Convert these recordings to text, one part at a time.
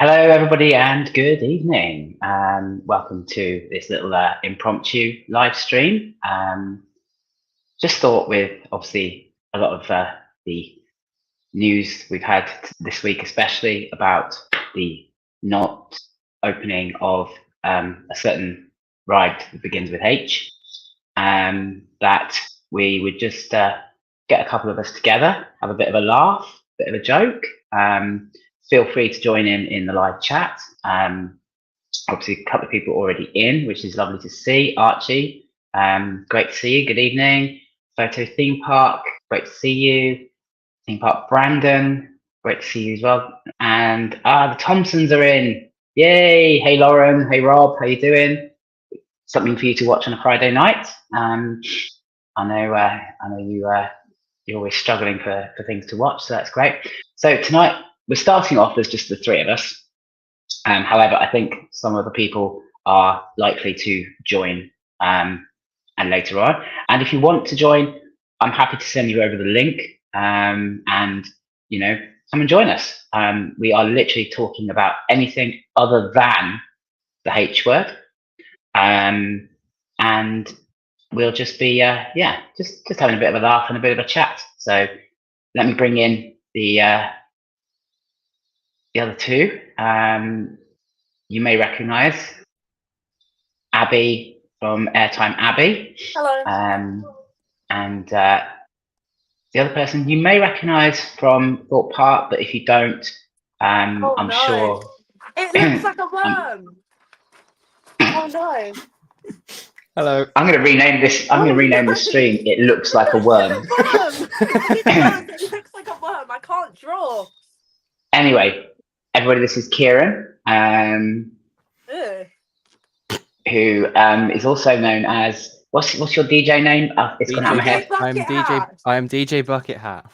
Hello, everybody, and good evening. Welcome to this little impromptu live stream. Just thought with obviously a lot of the news we've had this week, especially about the not opening of a certain ride that begins with H, that we would just get a couple of us together, have a bit of a laugh, bit of a joke. Feel free to join in the live chat. Obviously, a couple of people already in, which is lovely to see. Archie, great to see you. Good evening. Photo Theme Park, great to see you. Theme Park Brandon, great to see you as well. And the Thompsons are in. Yay! Hey Lauren, hey Rob, how you doing? Something for you to watch on a Friday night. I know you're always struggling for things to watch, so that's great. So tonight we're starting off as just the three of us. However, I think some of the people are likely to join and later on. And if you want to join, I'm happy to send you over the link and come and join us. We are literally talking about anything other than the H word. And we'll just be just having a bit of a laugh and a bit of a chat. So let me bring in the other two. You may recognise Abby from Airtime Abby. Hello. And the other person you may recognise from Thought Park, but if you don't, I'm sure. It looks like a worm. Oh no. Hello. I'm going to rename this. I'm going to rename the stream. It looks like a worm. It looks like a worm. I can't draw. Anyway, everybody, this is Kieran, who is also known as what's your DJ name? It's gone out of my head. I am DJ Bucket Hat.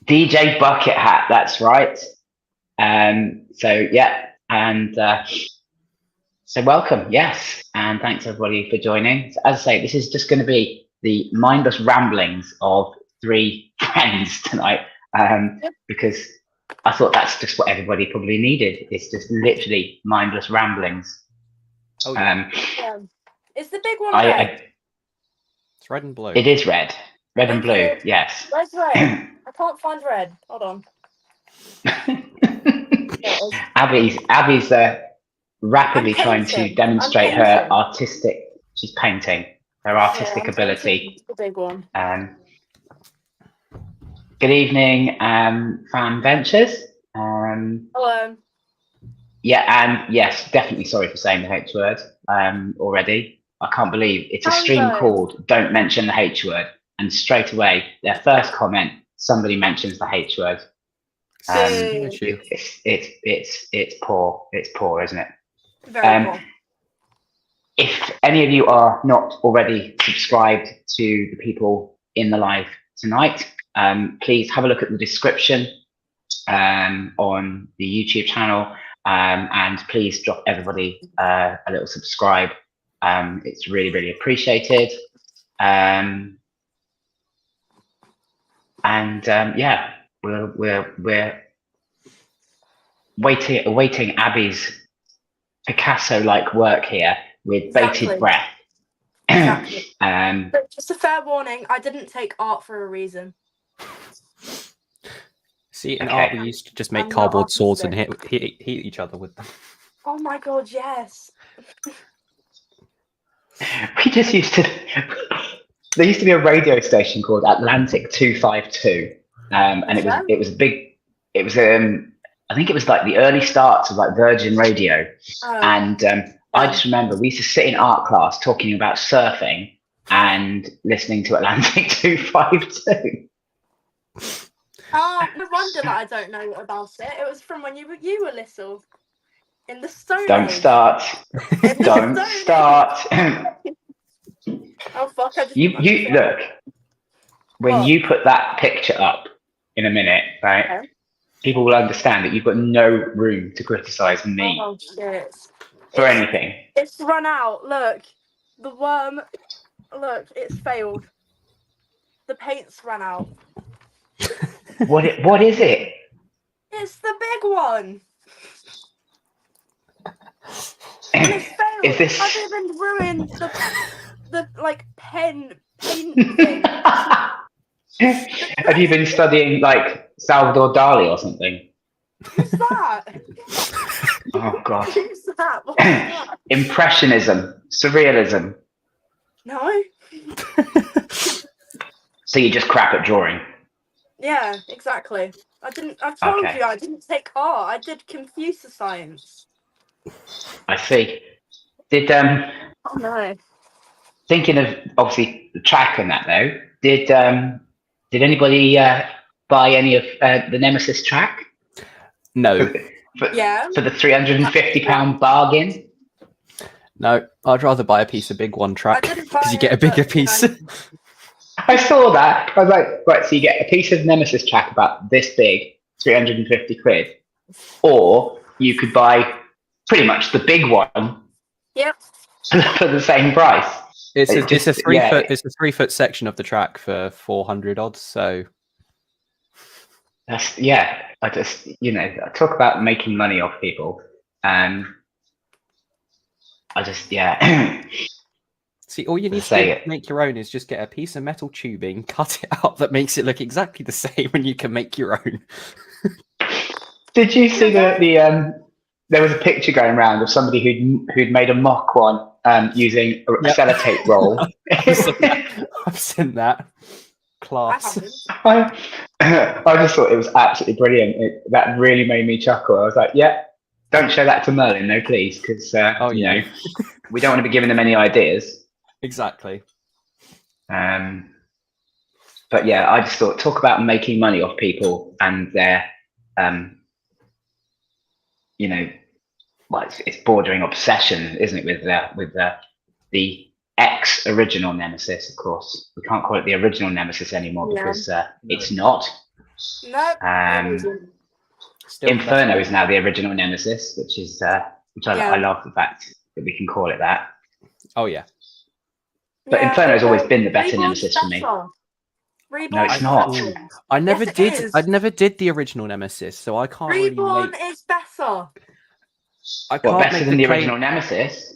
DJ Bucket Hat. That's right. So yeah, and so welcome, yes, and thanks everybody for joining. So, as I say, this is just going to be the mindless ramblings of three friends tonight, because I thought that's just what everybody probably needed. It's just literally mindless ramblings. Oh, yeah. Is the big one red? It's red and blue. It is red and blue. Yes. Where's red? I can't find red. Hold on. Abby's rapidly trying to demonstrate her artistic. She's painting her artistic ability. The big one. Good evening, Fan Ventures. Hello. Yeah, and yes, definitely sorry for saying the H word already. I can't believe it's a stream called "Don't Mention the H Word," and straight away their first comment, somebody mentions the H word. It's poor. It's poor, isn't it? Very poor. If any of you are not already subscribed to the people in the live tonight, please have a look at the description on the YouTube channel, and please drop everybody a little subscribe. It's really, really appreciated. Yeah, we're awaiting Abby's Picasso-like work here with bated breath. Exactly. But just a fair warning, I didn't take art for a reason. See, in art we used to just make cardboard swords and hit each other with them. Oh my god, yes. We just used to. There used to be a radio station called Atlantic 252, and it was big. It was I think it was like the early starts of like Virgin Radio, and I just remember we used to sit in art class talking about surfing and listening to Atlantic 252. Oh, no wonder that I don't know about it. It was from when you were little. In the Stone Don't Age. start. Don't start. Oh fuck! You look. When you put that picture up in a minute, right? Okay. People will understand that you've got no room to criticise me for anything. It's run out. Look, the worm. Look, it's failed. The paint's run out. What is it? It's the big one. And it's failed. Is this? I've even ruined the like paint thing. Have you been studying like Salvador Dali or something? Who's that? Oh God. Who's that? What's that? Impressionism, surrealism. No. So you just crap at drawing. Yeah, exactly. I told Okay. you I didn't take art. I did computer science. I see. Did Oh no. thinking of obviously the track and that though, did anybody buy any of the Nemesis track? No, Yeah. For the £350 bargain? no. I'd rather buy a piece of Big One track I didn't buy because you get a it, bigger but, you piece. know. I saw that. I was like, right, so you get a piece of Nemesis track about this big, 350 quid, or you could buy pretty much the big one Yep. for the same price. It's It a 3 yeah. foot. It's a 3 foot section of the track for 400 odds. So That's I just I talk about making money off people. I just see, all you need to say do it. to make your own is just get a piece of metal tubing, cut it out that makes it look exactly the same, and you can make your own. Did you see the there was a picture going around of somebody who'd made a mock one using a Yep. sellotape roll. I've seen that. Class. I haven't. I just thought it was absolutely brilliant. That really made me chuckle. I was like, yeah, don't show that to Merlin, no, please, because we don't want to be giving them any ideas. Exactly. But yeah, I just thought talk about making money off people and their well, it's bordering obsession, isn't it, with the ex original Nemesis? Of course, we can't call it the original Nemesis anymore because it's not. No. Still Inferno is now the original Nemesis, which I love the fact that we can call it that. Oh yeah. But Inferno has always been the better Reborn's Nemesis for me. better. No, it's not. I never Yes, it did. is. I never did the original Nemesis, so I can't Reborn really make. is better. I What, can't better make than the the claim. original Nemesis?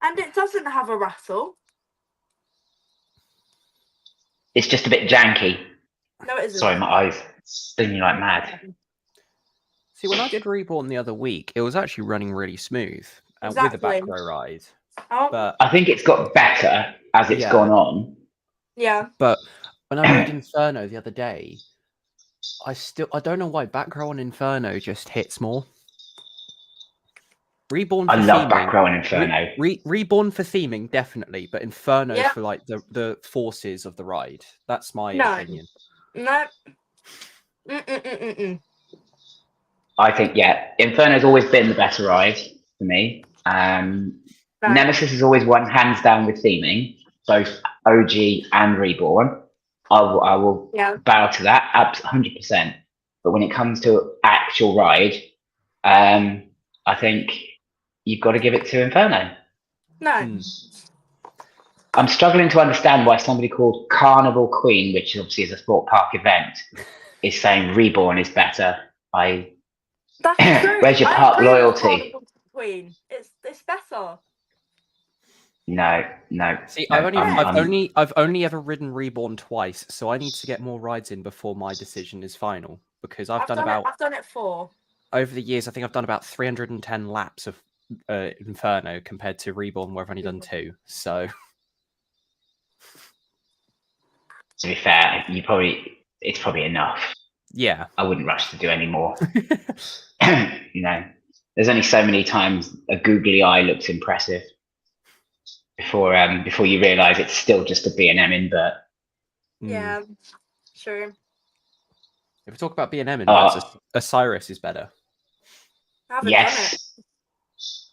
And it doesn't have a rattle. It's just a bit janky. No, it isn't. Sorry, my eyes stinging like mad. See, when I did Reborn the other week, it was actually running really smooth with a Exactly. back row ride. Oh, But I think it's got better as it's Yeah. gone on. yeah. but when I rode Inferno the other day, I don't know why back row on Inferno just hits more. Reborn for I love theming, back row and Inferno. Reborn for theming, definitely, but Inferno Yeah. for like the forces of the ride. That's my No. opinion. No. I think, Inferno's always been the better ride for me. No. Nemesis has always won hands down with theming, both OG and Reborn. I will bow to that, 100%. But when it comes to actual ride, I think you've got to give it to Inferno. No. I'm struggling to understand why somebody called Carnival Queen, which obviously is a sport park event, is saying Reborn is better. That's true. Where's your I park agree with loyalty? Carnival Queen. It's better. No. See, no, I've only ever ridden Reborn twice, so I need to get more rides in before my decision is final. Because I've done it 4. over the years. I think I've done about 310 laps of Inferno compared to Reborn, where I've only done 2. So, to be fair, it's probably enough. yeah, I wouldn't rush to do any more. There's only so many times a googly eye looks impressive before you realise it's still just a B&M invert. Yeah. Sure. If we talk about B&M inverts, Osiris is better. I haven't done it.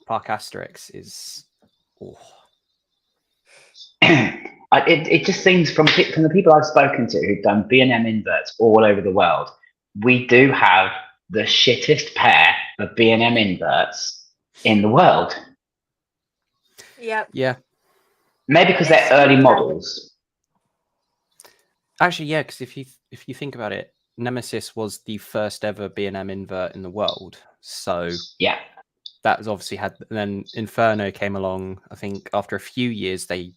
Park Asterix is. It just seems from the people I've spoken to who've done B&M inverts all over the world, we do have the shittest pair of B&M inverts in the world. Yep. Yeah. Maybe because they're early models. Actually, yeah, because if you think about it, Nemesis was the first ever B&M invert in the world. So yeah, that was obviously had. And then Inferno came along. I think after a few years, they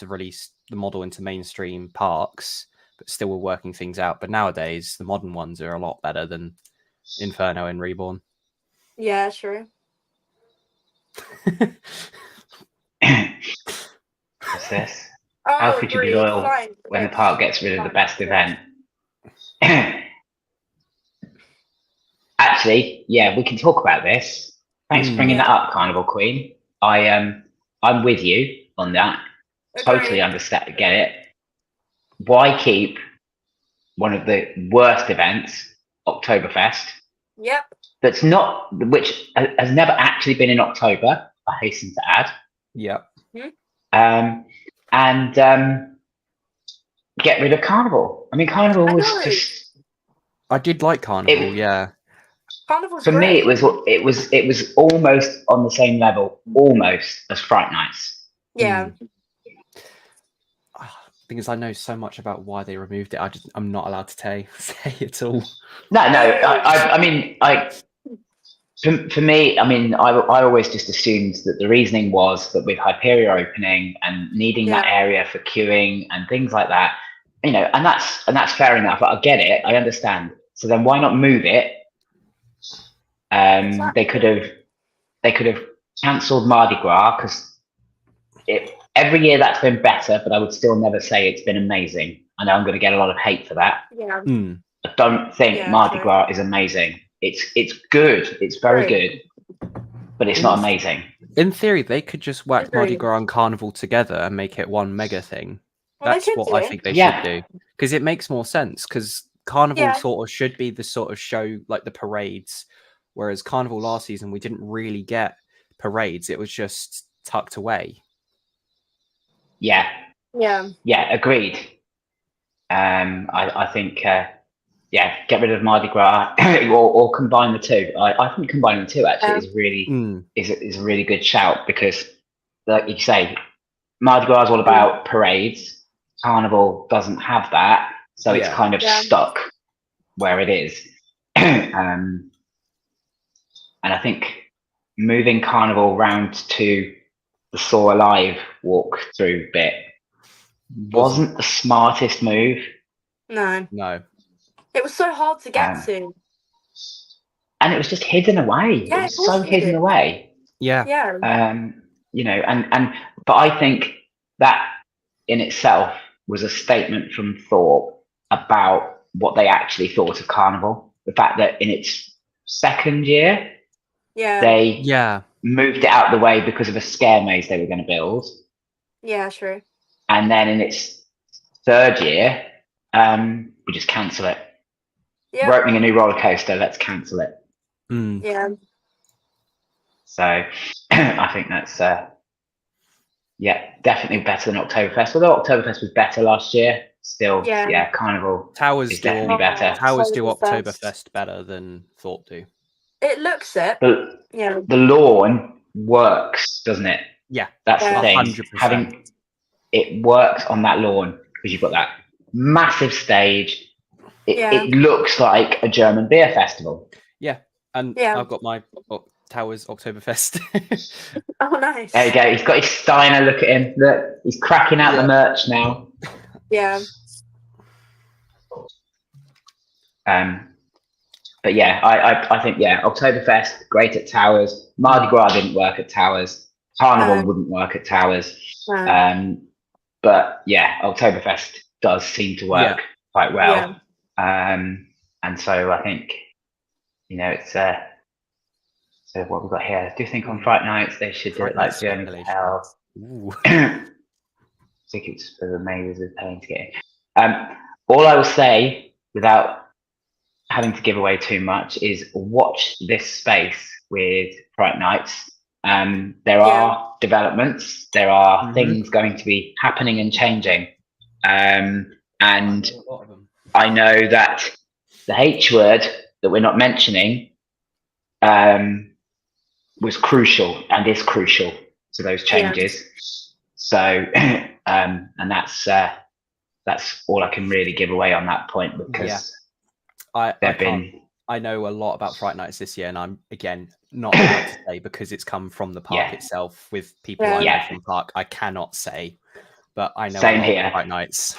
released the model into mainstream parks, but still were working things out. But nowadays, the modern ones are a lot better than Inferno and Reborn. Yeah, true. What's this? How could you be agreed. loyal Fine. when the park gets rid of the best event? Actually, yeah, we can talk about this. Thanks for bringing that up, Carnival Queen. I'm with you on that. Totally understand, get it. Why keep one of the worst events, Oktoberfest? Yep. Which has never actually been in October, I hasten to add. Yep. And get rid of Carnival. I mean, Carnival was just. I did like Carnival, yeah. Carnival's for great. me, it was almost on the same level, almost as Fright Nights. Yeah. Because I know so much about why they removed it, I'm not allowed to say it all. No. I mean, for me, I mean, I always just assumed that the reasoning was that with Hyperia opening and needing that area for queuing and things like that, you know, and that's fair enough. I get it. I understand. So then why not move it? They could have cancelled Mardi Gras because every year that's been better, but I would still never say it's been amazing. I know I'm going to get a lot of hate for that. Yeah. I don't think Mardi Gras is amazing. It's good. It's very good, but it's not amazing. In theory, they could just whack Mardi Gras and Carnival together and make it one mega thing. That's what I think they should do, because it makes more sense. Because Carnival sort of should be the sort of show like the parades, whereas Carnival last season we didn't really get parades. It was just tucked away. Yeah, agreed. I think get rid of Mardi Gras or combine the two. I think combining the two actually is a really good shout, because, like you say, Mardi Gras is all about parades. Carnival doesn't have that, so it's kind of stuck where it is. And I think moving Carnival round to the Saw Alive walk-through bit wasn't the smartest move. No. It was so hard to get to. And it was just hidden away. Yeah, it was so hidden away. Yeah. You know, but I think that in itself was a statement from Thorpe about what they actually thought of Carnival. The fact that in its second year, they moved it out of the way because of a scare maze they were going to build. Yeah, true. And then in its third year, we just cancel it. We're opening a new roller coaster. Let's cancel it. Yeah. So I think that's definitely better than Oktoberfest. Although Oktoberfest was better last year, still Carnival is definitely better. Towers do Oktoberfest better than Thorpe do. It looks it. The lawn works, doesn't it? Yeah, that's the thing. 100%. It works on that lawn because you've got that massive stage. It looks like a German beer festival. Yeah, and I've got my Towers Oktoberfest. Oh, nice. There you go. He's got his Steiner. Look at him. Look, he's cracking out the merch now. Yeah. But I think Oktoberfest great at Towers. Mardi Gras didn't work at Towers. Carnival wouldn't work at Towers. But Oktoberfest does seem to work quite well. And so I think, you know, it's so what we've got here. I do think on Fright Nights they should do it like Journey to Hell. Tickets for the mazes we're paying to get in. All I will say, without having to give away too much, is watch this space with Fright Nights. There are developments. There are things going to be happening and changing. And I know that the H word that we're not mentioning was crucial and is crucial to those changes. So, and that's all I can really give away on that point, because I I know a lot about Fright Nights this year, and I'm again not allowed to say because it's come from the park itself with people I know from the park. I cannot say, but I know Same a lot here. about Fright Nights.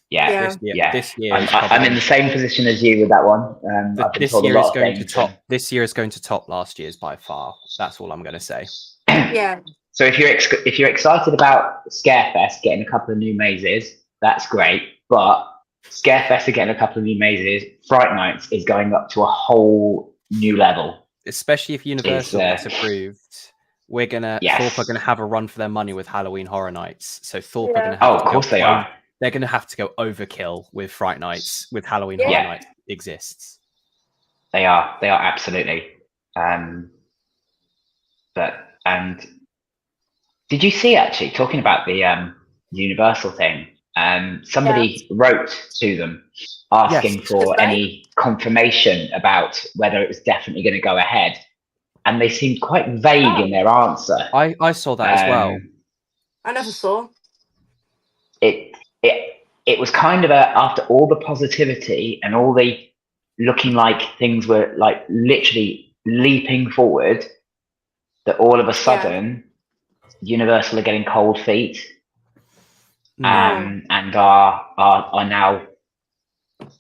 This year I'm in the same position as you with that one. I've been told a lot of things. This year is going to top last year's by far. That's all I'm going to say. Yeah. So if you're excited about Scarefest getting a couple of new mazes, that's great. But Scarefest are getting a couple of new mazes. Fright Nights is going up to a whole new level. Especially if Universal gets approved. Thorpe are gonna have a run for their money with Halloween Horror Nights. So Thorpe are gonna have of course they are. They're gonna have to go overkill with Fright Nights with Halloween Horror Nights exists. They are absolutely. Did you see, actually, talking about the Universal thing, somebody wrote to them asking for any confirmation about whether it was definitely going to go ahead, and they seemed quite vague in their answer. I saw that as well. I never saw it was kind of after all the positivity and all the looking like things were like literally leaping forward, that all of a sudden Universal are getting cold feet and are now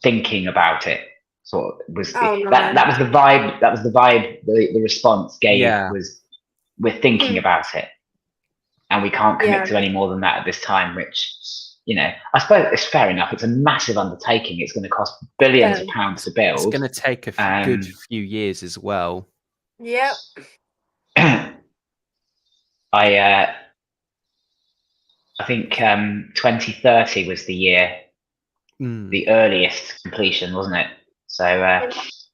thinking about it. Sort of was that was the vibe. That was the vibe. The response gave was, we're thinking about it, and we can't commit to any more than that at this time. Which, you know, I suppose it's fair enough. It's a massive undertaking. It's going to cost billions of pounds to build. It's going to take a good few years as well. Yep. I think 2030 was the year, the earliest completion, wasn't it? So I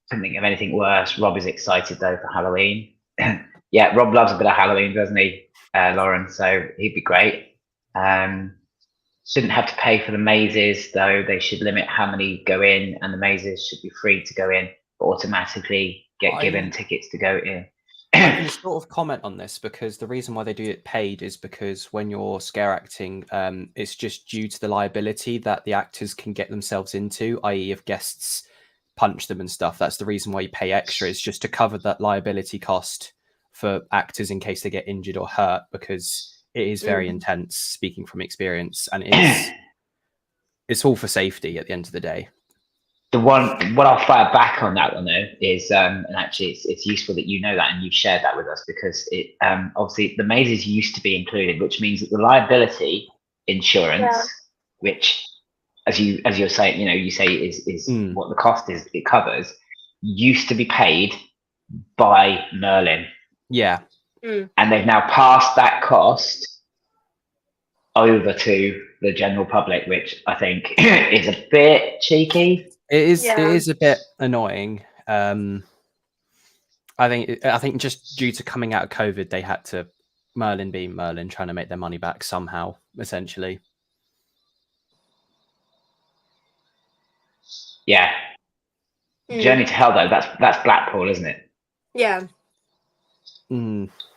couldn't think of anything worse. Rob is excited though for Halloween. Rob loves a bit of Halloween, doesn't he, Lauren? So he'd be great. Shouldn't have to pay for the mazes though. They should limit how many go in, and the mazes should be free to go in, but automatically get given tickets to go in. I can sort of comment on this, because the reason why they do it paid is because when you're scare acting, it's just due to the liability that the actors can get themselves into, i.e. if guests punch them and stuff. That's the reason why you pay extra, is just to cover that liability cost for actors in case they get injured or hurt, because it is very intense, speaking from experience, and it's all for safety at the end of the day. What I'll fire back on that one though is, and actually it's useful that you know that and you've shared that with us, because it obviously the mazes used to be included, which means that the liability insurance, which as you're saying, you say is what the cost is, it covers, used to be paid by Merlin. And they've now passed that cost over to the general public, which I think is a bit cheeky. It is a bit annoying. I think just due to coming out of COVID, they had to, Merlin being Merlin, trying to make their money back somehow, essentially. Journey to Hell though, that's Blackpool, isn't it? Yeah.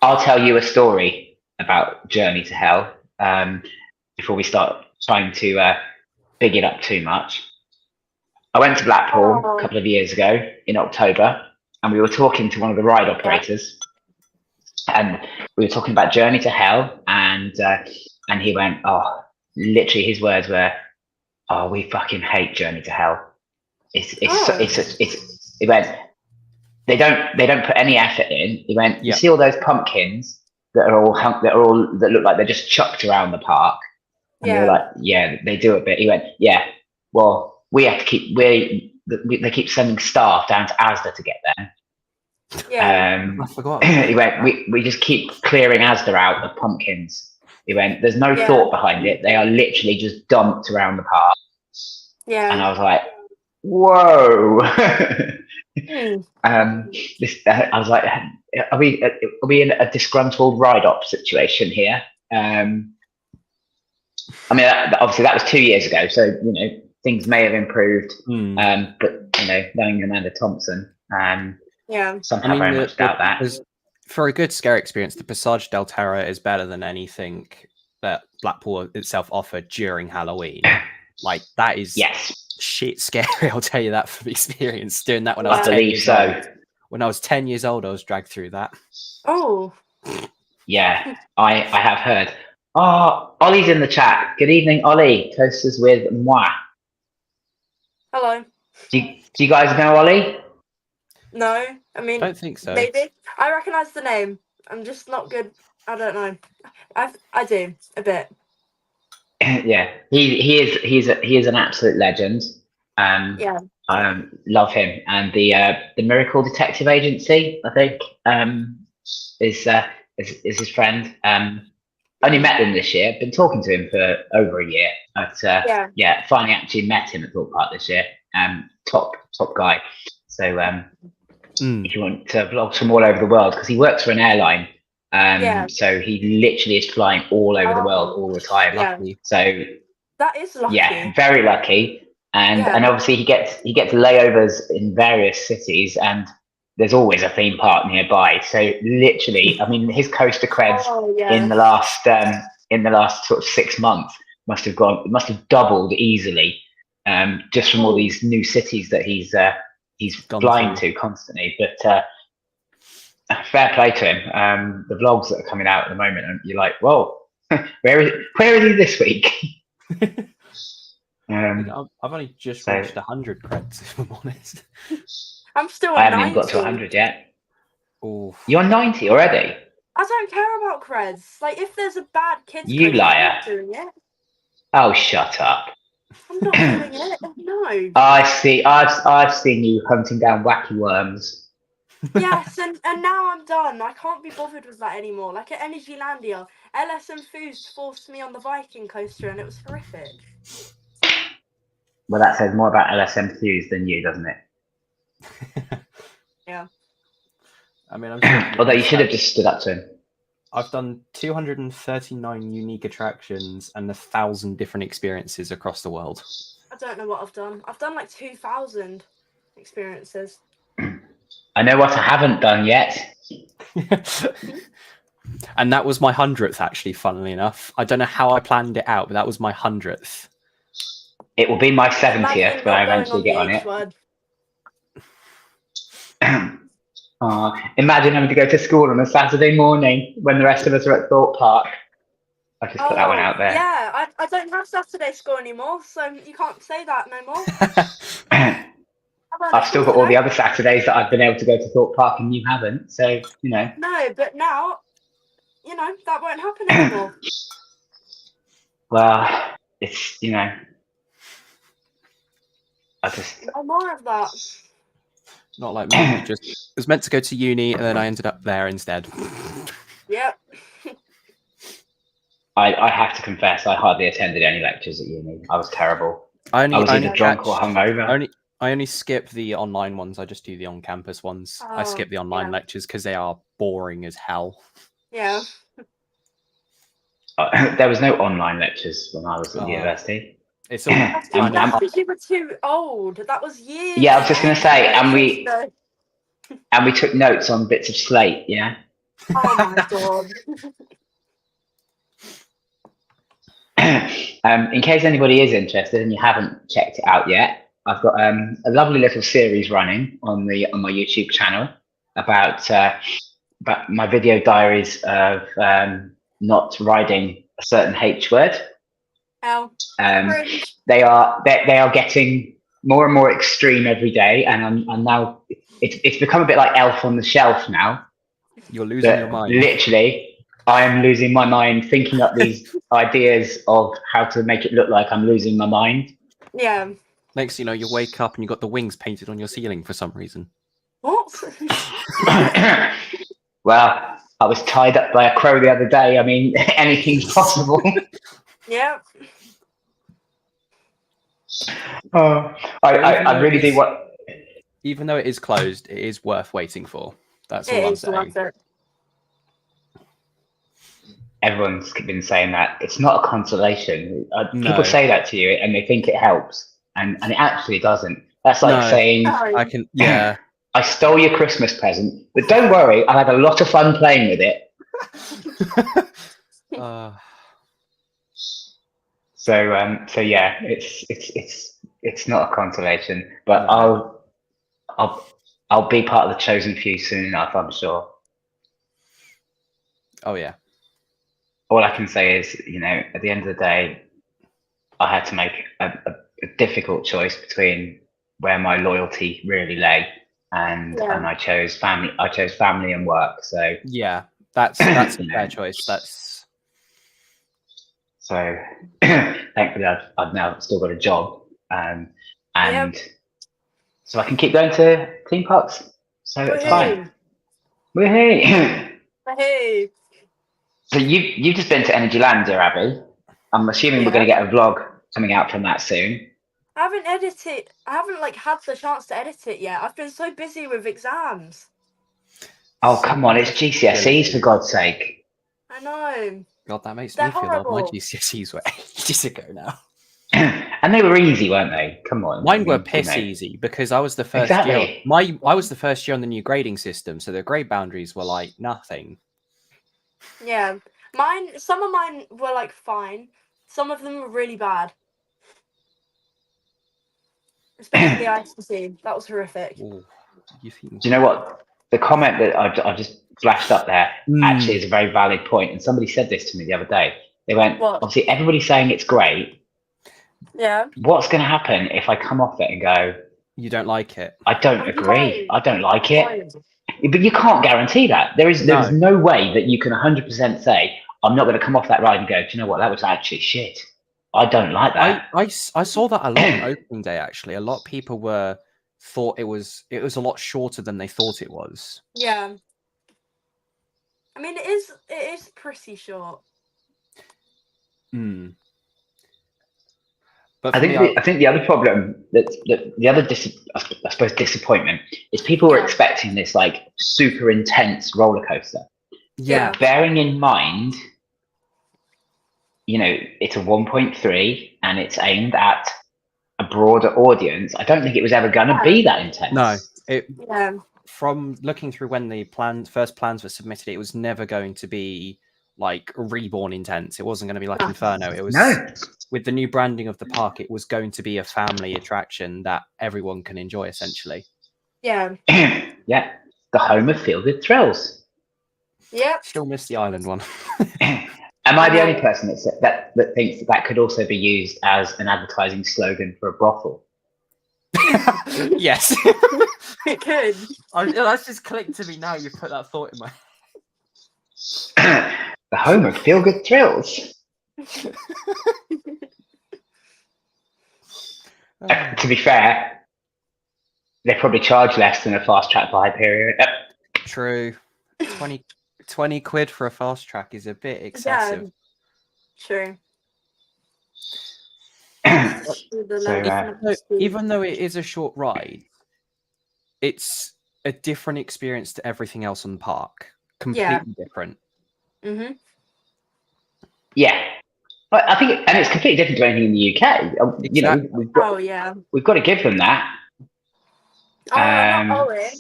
I'll tell you a story about Journey to Hell before we start trying to big it up too much. I went to Blackpool a couple of years ago in October, and we were talking to one of the ride operators, and we were talking about Journey to Hell, and he went, literally his words were, we fucking hate Journey to Hell. He went, they don't put any effort in. He went, you see all those pumpkins that look like they're just chucked around the park, and they were like, they do a bit. He went, well, we have to they keep sending staff down to Asda to get them. I forgot. He went, we just keep clearing Asda out of pumpkins. He went, there's no thought behind it. They are literally just dumped around the park. And I was like, whoa. I was like, are we in a disgruntled ride-op situation here? I mean, obviously that was 2 years ago, so things may have improved. But knowing Amanda Thompson, somehow very much doubt that. For a good scare experience, the Passage del Terror is better than anything that Blackpool itself offered during Halloween. Like that is shit scary. I'll tell you that from experience. Doing that when I was 10 years old. When I was 10 years old, I was dragged through that. Oh. Yeah, I have heard. Oh, Ollie's in the chat. Good evening, Ollie. Toasters with moi. Hello. Do you guys know Ollie? No, I mean, don't think so. Maybe I recognise the name. I'm just not good. I don't know. I do a bit. Yeah, he is an absolute legend. Yeah. Love him, and the Miracle Detective Agency, I think, is his friend. Only met him this year. Been talking to him for over a year, but finally actually met him at Thought Park this year. Top guy. So if you want vlogs from all over the world, because he works for an airline, so he literally is flying all over the world all the time. Yeah. So that is lucky. Yeah, very lucky. And obviously he gets layovers in various cities, and there's always a theme park nearby. So literally, I mean, his coaster creds in the last sort of 6 months must have doubled easily, just from all these new cities that he's flying to constantly. But fair play to him. The vlogs that are coming out at the moment, and you're like, whoa, where is he this week? I've only just reached 100 creds, if I'm honest. I'm still I at haven't 90. even got to 100 yet. Oof. You're 90 already? I don't care about creds. Like, if there's a bad kids you code, liar. I'm not doing it. Oh, shut up. I'm not doing it. No. I've seen you hunting down wacky worms. Yes, and now I'm done. I can't be bothered with that anymore. Like at Energylandia, LSM Foods forced me on the Viking coaster, and it was horrific. Well, that says more about LSM Foods than you, doesn't it? Yeah. I mean, I'm sure although you should have just stood up to him. I've done 239 unique attractions and 1,000 different experiences across the world. I don't know what I've done. I've done like 2,000 experiences. I know what I haven't done yet. And that was my 100th, actually, funnily enough. I don't know how I planned it out, but that was my 100th. It will be my 70th when I eventually get on it. Imagine having to go to school on a Saturday morning when the rest of us are at Thought Park. I just put that one out there. Yeah, I don't have Saturday school anymore, so you can't say that no more. I've still got all the other Saturdays that I've been able to go to Thought Park and you haven't, so, you know. No, but now, you know, that won't happen anymore. Well, it's, you know, no more of that. Not like me. I was meant to go to uni and then I ended up there instead. Yep. I have to confess, I hardly attended any lectures at uni. I was terrible. I was either drunk or hungover. I only skip the online ones. I just do the on-campus ones. I skip the online lectures because they are boring as hell. Yeah. There was no online lectures when I was at university. It's all that's because you were too old. That was years. Yeah, I was just going to say, and we took notes on bits of slate. Yeah. Oh my god. In case anybody is interested and you haven't checked it out yet, I've got a lovely little series running on my YouTube channel about my video diaries of not riding a certain H word. They are getting more and more extreme every day, and I'm now it's become a bit like Elf on the Shelf now. You're losing your mind. Literally, I am losing my mind thinking up these ideas of how to make it look like I'm losing my mind. Yeah. Next, you know, you wake up and you got the wings painted on your ceiling for some reason. What? Well, I was tied up by a crow the other day. I mean, anything's possible. Yeah. I really do what. Even though it is closed, it is worth waiting for. That's all I'm saying. Everyone's been saying that. It's not a consolation. People say that to you and they think it helps, and it actually doesn't. That's like saying, I stole your Christmas present, but don't worry, I had a lot of fun playing with it. So yeah, it's not a consolation, but No. I'll be part of the chosen few soon enough, I'm sure. Oh yeah. All I can say is, at the end of the day, I had to make a difficult choice between where my loyalty really lay, and I chose family. I chose family and work. So yeah, that's a fair choice. That's so. Thankfully, I've now still got a job, and so I can keep going to theme parks. So it's fine. Woohoo! Hey. So you've just been to Energylandia, Abby. I'm assuming we're going to get a vlog coming out from that soon. I haven't edited. I haven't had the chance to edit it yet. I've been so busy with exams. Oh come on! It's GCSEs for God's sake. I know. God, that makes me feel like my GCSEs were ages ago now. And they were easy, weren't they? Come on. Mine were piss easy because I was the first year. I was the first year on the new grading system, so the grade boundaries were like nothing. Yeah, some of mine were fine. Some of them were really bad. Especially the ICC. That was horrific. Do you know what? The comment that I've just flashed up there actually is a very valid point. And somebody said this to me the other day. They went, obviously, everybody's saying it's great. Yeah. What's going to happen if I come off it and go, you don't like it? I don't agree. I don't like it. But you can't guarantee that. There's no way that you can 100% say, I'm not going to come off that ride and go, do you know what? That was actually shit. I don't like that. I saw that a lot on opening day, actually. A lot of people thought it was a lot shorter than they thought it was. Yeah. I mean, it is pretty short. But I think the other problem the other I suppose disappointment is people were expecting this super intense roller coaster. Yeah. Bearing in mind, it's a 1.3 and it's aimed at a broader audience. I don't think it was ever going to be that intense. No, from looking through when the first plans were submitted, it was never going to be Reborn intense. It wasn't going to be like Inferno. It was with the new branding of the park. It was going to be a family attraction that everyone can enjoy, essentially. Yeah. Yeah, the home of Feel Good Thrills. Yep. Still miss the island one. Am I the only person that thinks that could also be used as an advertising slogan for a brothel? Yes. It could. That's just clicked to me now. You put that thought in my the home of Feel Good Thrills. To be fair, they probably charge less than a fast track for Hyperia. True. 20 quid for a fast track is a bit excessive. Yeah. True. Even though it is a short ride, it's a different experience to everything else on the park. Completely different. Mm-hmm. Yeah. But I think, and it's completely different to anything in the UK. Exactly. We've got to give them that. Oh, not Owen.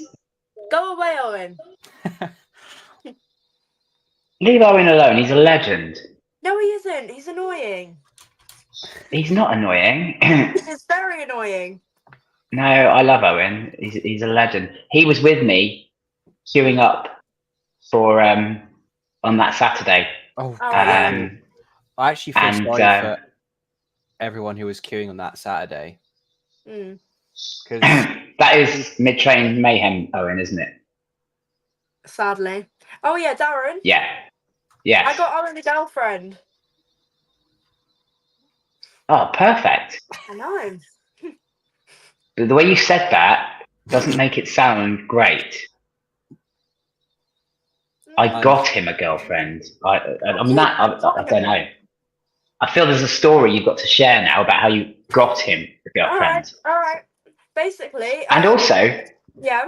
Go away, Owen. Leave Owen alone. He's a legend. No, he isn't. He's annoying. He's not annoying. He's very annoying. No, I love Owen. He's a legend. He was with me queuing up for on that Saturday. I actually feel sorry for everyone who was queuing on that Saturday. Because that is mid-train mayhem, Owen, isn't it? Sadly. Oh yeah, Darren. Yeah. Yeah. I got Owen a girlfriend. Oh, perfect. I know. The way you said that doesn't make it sound great. I got him a girlfriend. I don't know. I feel there's a story you've got to share now about how you got him a girlfriend. All right. Basically. And also. Yeah.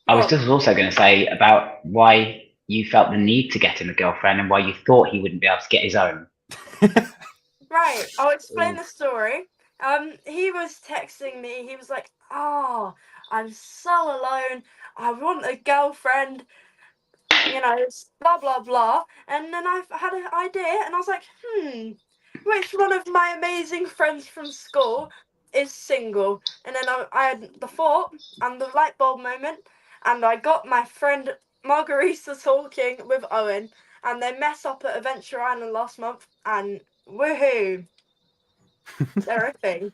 I was just also going to say about why you felt the need to get him a girlfriend and why you thought he wouldn't be able to get his own. Right. I'll explain the story. He was texting me. He was like, "Oh, I'm so alone. I want a girlfriend. Blah blah blah." And then I had an idea, and I was like, which one of my amazing friends from school is single? And then I had the thought and the light bulb moment, and I got my friend Margarita talking with Owen, and they met up at Adventure Island last month, and woohoo, they're a thing.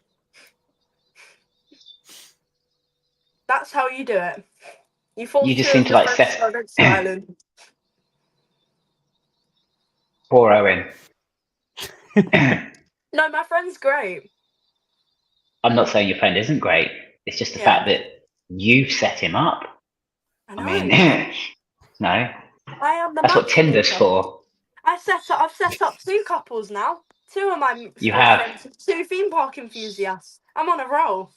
That's how you do it. You force You just two seem of to your like friends to set. Adventure Island. Poor Owen. No, my friend's great. I'm not saying your friend isn't great. It's just the fact that you've set him up. I know. I mean, no. I am the That's what Tinder's matchmaker. for. I've set up 2 couples now. 2 of my You school have. friends, 2 theme park enthusiasts. I'm on a roll.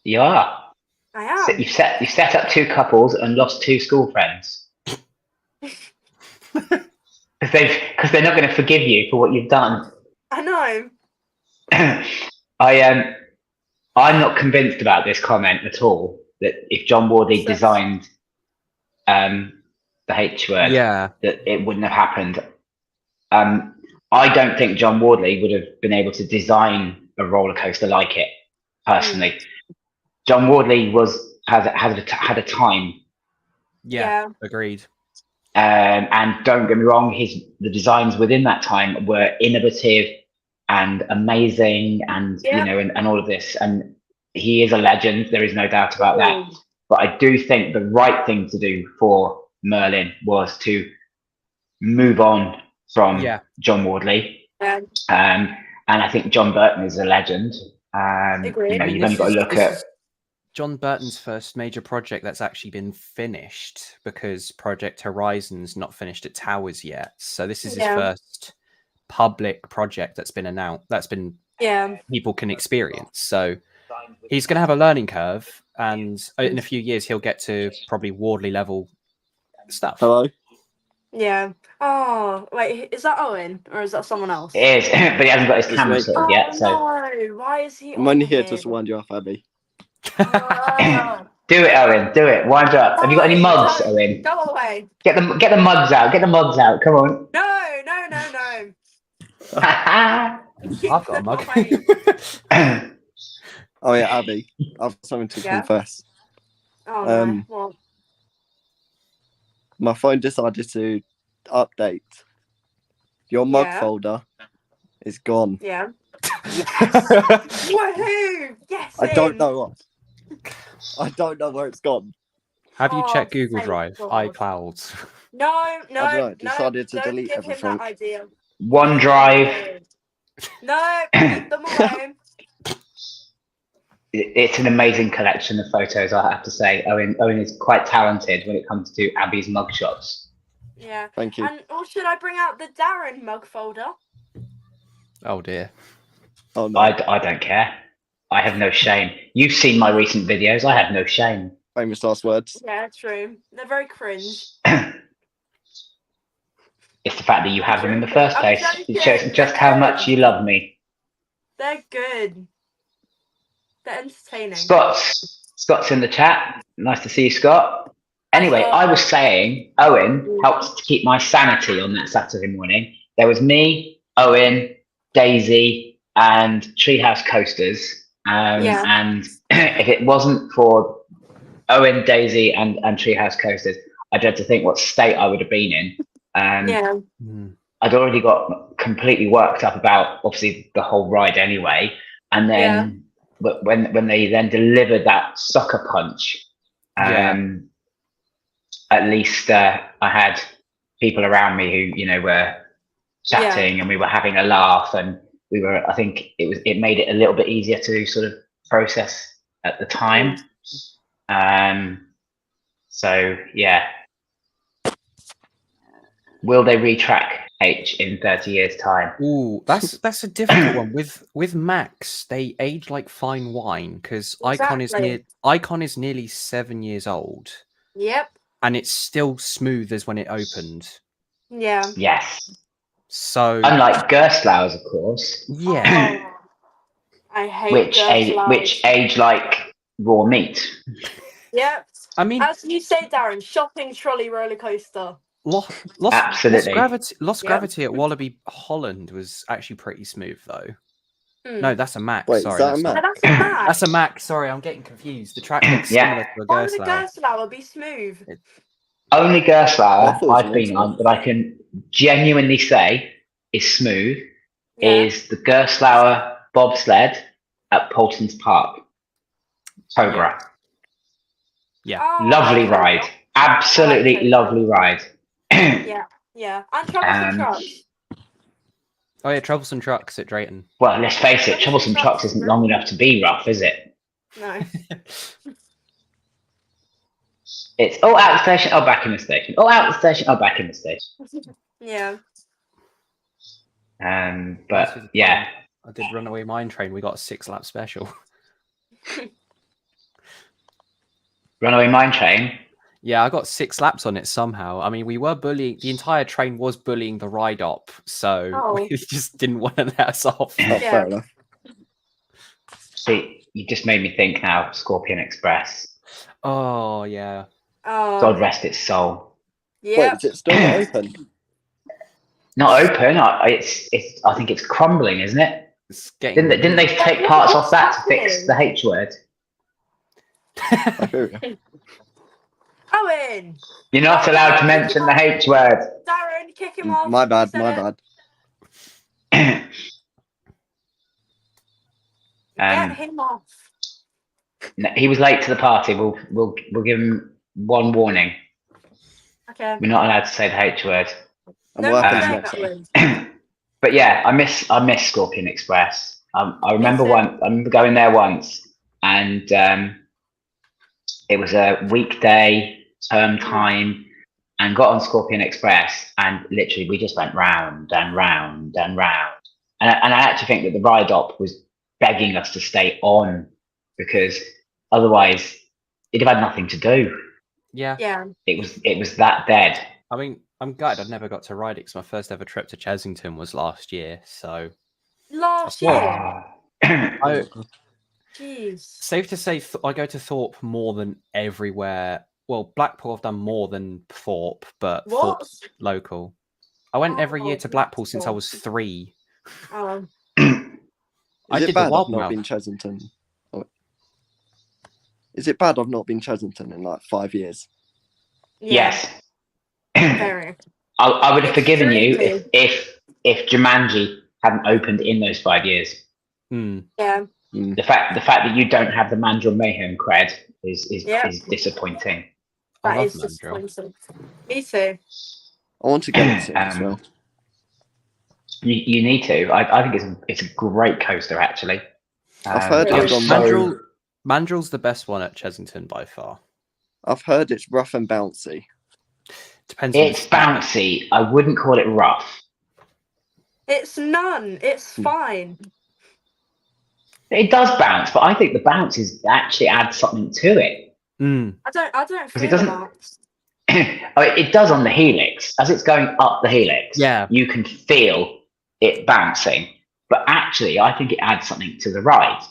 You are. I am. So you've set up 2 couples and lost 2 school friends. Because they're not going to forgive you for what you've done. I know. I'm not convinced about this comment at all. That if John Wardley designed the H word, that it wouldn't have happened. I don't think John Wardley would have been able to design a roller coaster like it. Personally, John Wardley had a time. Yeah, agreed. And don't get me wrong, the designs within that time were innovative and amazing, and and all of this. And he is a legend. There is no doubt about that. But I do think the right thing to do for Merlin was to move on from John Wardley. And I think John Burton is a legend. You've only got to look at John Burton's first major project that's actually been finished, because Project Horizon's not finished at Towers yet. So this is his first public project that's been announced, that's been people can experience. So he's going to have a learning curve, and in a few years he'll get to probably Wardley level stuff. Hello? Yeah. Oh, wait, is that Owen or is that someone else? It is, but he hasn't got his camera sorted yet. So no, why is he? I'm only here to wind you up, Abby. Do it, Owen. Do it. Wind up. Have you got any mugs, Owen? Go away. Get the mugs out. Get the mugs out. Come on. No. I've got a mug. Oh yeah, Abby, I've something to confess. Oh no. What? My phone decided to update. Your mug folder is gone. Yeah. Yes. Woohoo! Yes. I don't know what. I don't know where it's gone. Have you checked Google Drive, iCloud? No. I don't know. Decided to delete give everything. him that idea. OneDrive. No, keep them away. It's an amazing collection of photos, I have to say. Owen is quite talented when it comes to Abby's mugshots. Yeah. Thank you. And or should I bring out the Darren mug folder? Oh dear. Oh no. I don't care. I have no shame. You've seen my recent videos. I have no shame. Famous last words. Yeah, true. They're very cringe. It's the fact that you have them in the first place. It shows just how much you love me. They're good. They're entertaining. Scott's in the chat. Nice to see you, Scott. Anyway, I was saying Owen helped to keep my sanity on that Saturday morning. There was me, Owen, Daisy, and Treehouse Coasters. And if it wasn't for Owen, Daisy, and Treehouse Coasters, I dread to think what state I would have been in. I'd already got completely worked up about obviously the whole ride anyway, and then but when they then delivered that sucker punch, at least I had people around me who were chatting and we were having a laugh, and I think it made it a little bit easier to sort of process at the time. So yeah. Will they retrack H in 30 years' time? Ooh, that's a difficult one. With Max, they age like fine wine, because Icon is nearly 7 years old. Yep. And it's still smooth as when it opened. Yeah. Yes. So unlike Gerstlau's, of course. Yeah. Oh, I hate which age like raw meat. Yep. I mean, as you say, Darren, shopping trolley roller coaster. Absolutely. Lost Gravity at Wallaby Holland was actually pretty smooth though. No, that's a Mac. Wait, sorry, is that that's a Mac? not. That's a Mac. That's a Mac. Sorry, I'm getting confused. The track looks similar to a Why would a Gerstlauer. Gerstlauer be smooth? Only I Gerstlauer thought it was I've been an on that I can genuinely say is smooth Yeah. is the Gerstlauer bobsled at Paulson's Park. Cobra. Yeah. Oh, Lovely okay. ride. Absolutely Cobra. lovely ride. Yeah. And Troublesome Trucks. Oh yeah, Troublesome Trucks at Drayton. Well, let's face it, Troublesome Trucks isn't long enough to be rough, is it? No. It's out the station, back in the station. Out the station, back in the station. Yeah. But yeah. I did Runaway Mine Train. We got a 6-lap special. Runaway Mine Train. Yeah, I got 6 laps on it somehow. I mean, we were bullying. The entire train was bullying the ride op, so we just didn't want to let us off. Oh, fair enough. See, you just made me think now. Scorpion Express. Oh yeah. Oh. God rest its soul. Yeah. Wait, is it still not open? Not open. I think it's crumbling, isn't it? It's getting Didn't they take parts off that to fix the H word? Hyperia. Owen! You're not allowed to mention the H word. Darren, kick him off. My bad, He my said bad. Get him off. He was late to the party. We'll give him one warning. Okay. We're not allowed to say the H word. And what happens next time? But yeah, I miss Scorpion Express. I remember I remember going there once, and it was a weekday term time, and got on Scorpion Express, and literally we just went round and round and round. And I actually think that the ride op was begging us to stay on because otherwise it'd have had nothing to do. Yeah. Yeah. It was that dead. I mean, I'm gutted I never got to ride it because my first ever trip to Chesington was last year. So Last year. Jeez. Safe to say, I go to Thorpe more than everywhere. Well, Blackpool I've done more than Thorpe, but Thorpe's local. I went every year to Blackpool since I was 3. Oh. I Is did it bad the I've Wild not Mouth. been Chesington? Is it bad I've not been Chesington in like 5 years? Yes. Very. I would have forgiven you if Jumanji hadn't opened in those 5 years. Yeah. The fact that you don't have the Mandrill Mayhem cred is disappointing. That is disappointing. Me too. I want to get it as well. You need to. I think it's a great coaster actually. I've heard it's Mandrill's the best one at Chesington by far. I've heard it's rough and bouncy. Depends. It's bouncy. I wouldn't call it rough. It's none. It's fine. It does bounce, but I think the bounce actually adds something to it. I don't feel it doesn't. bounce. It does on the helix. As it's going up the helix, you can feel it bouncing. But actually, I think it adds something to the ride.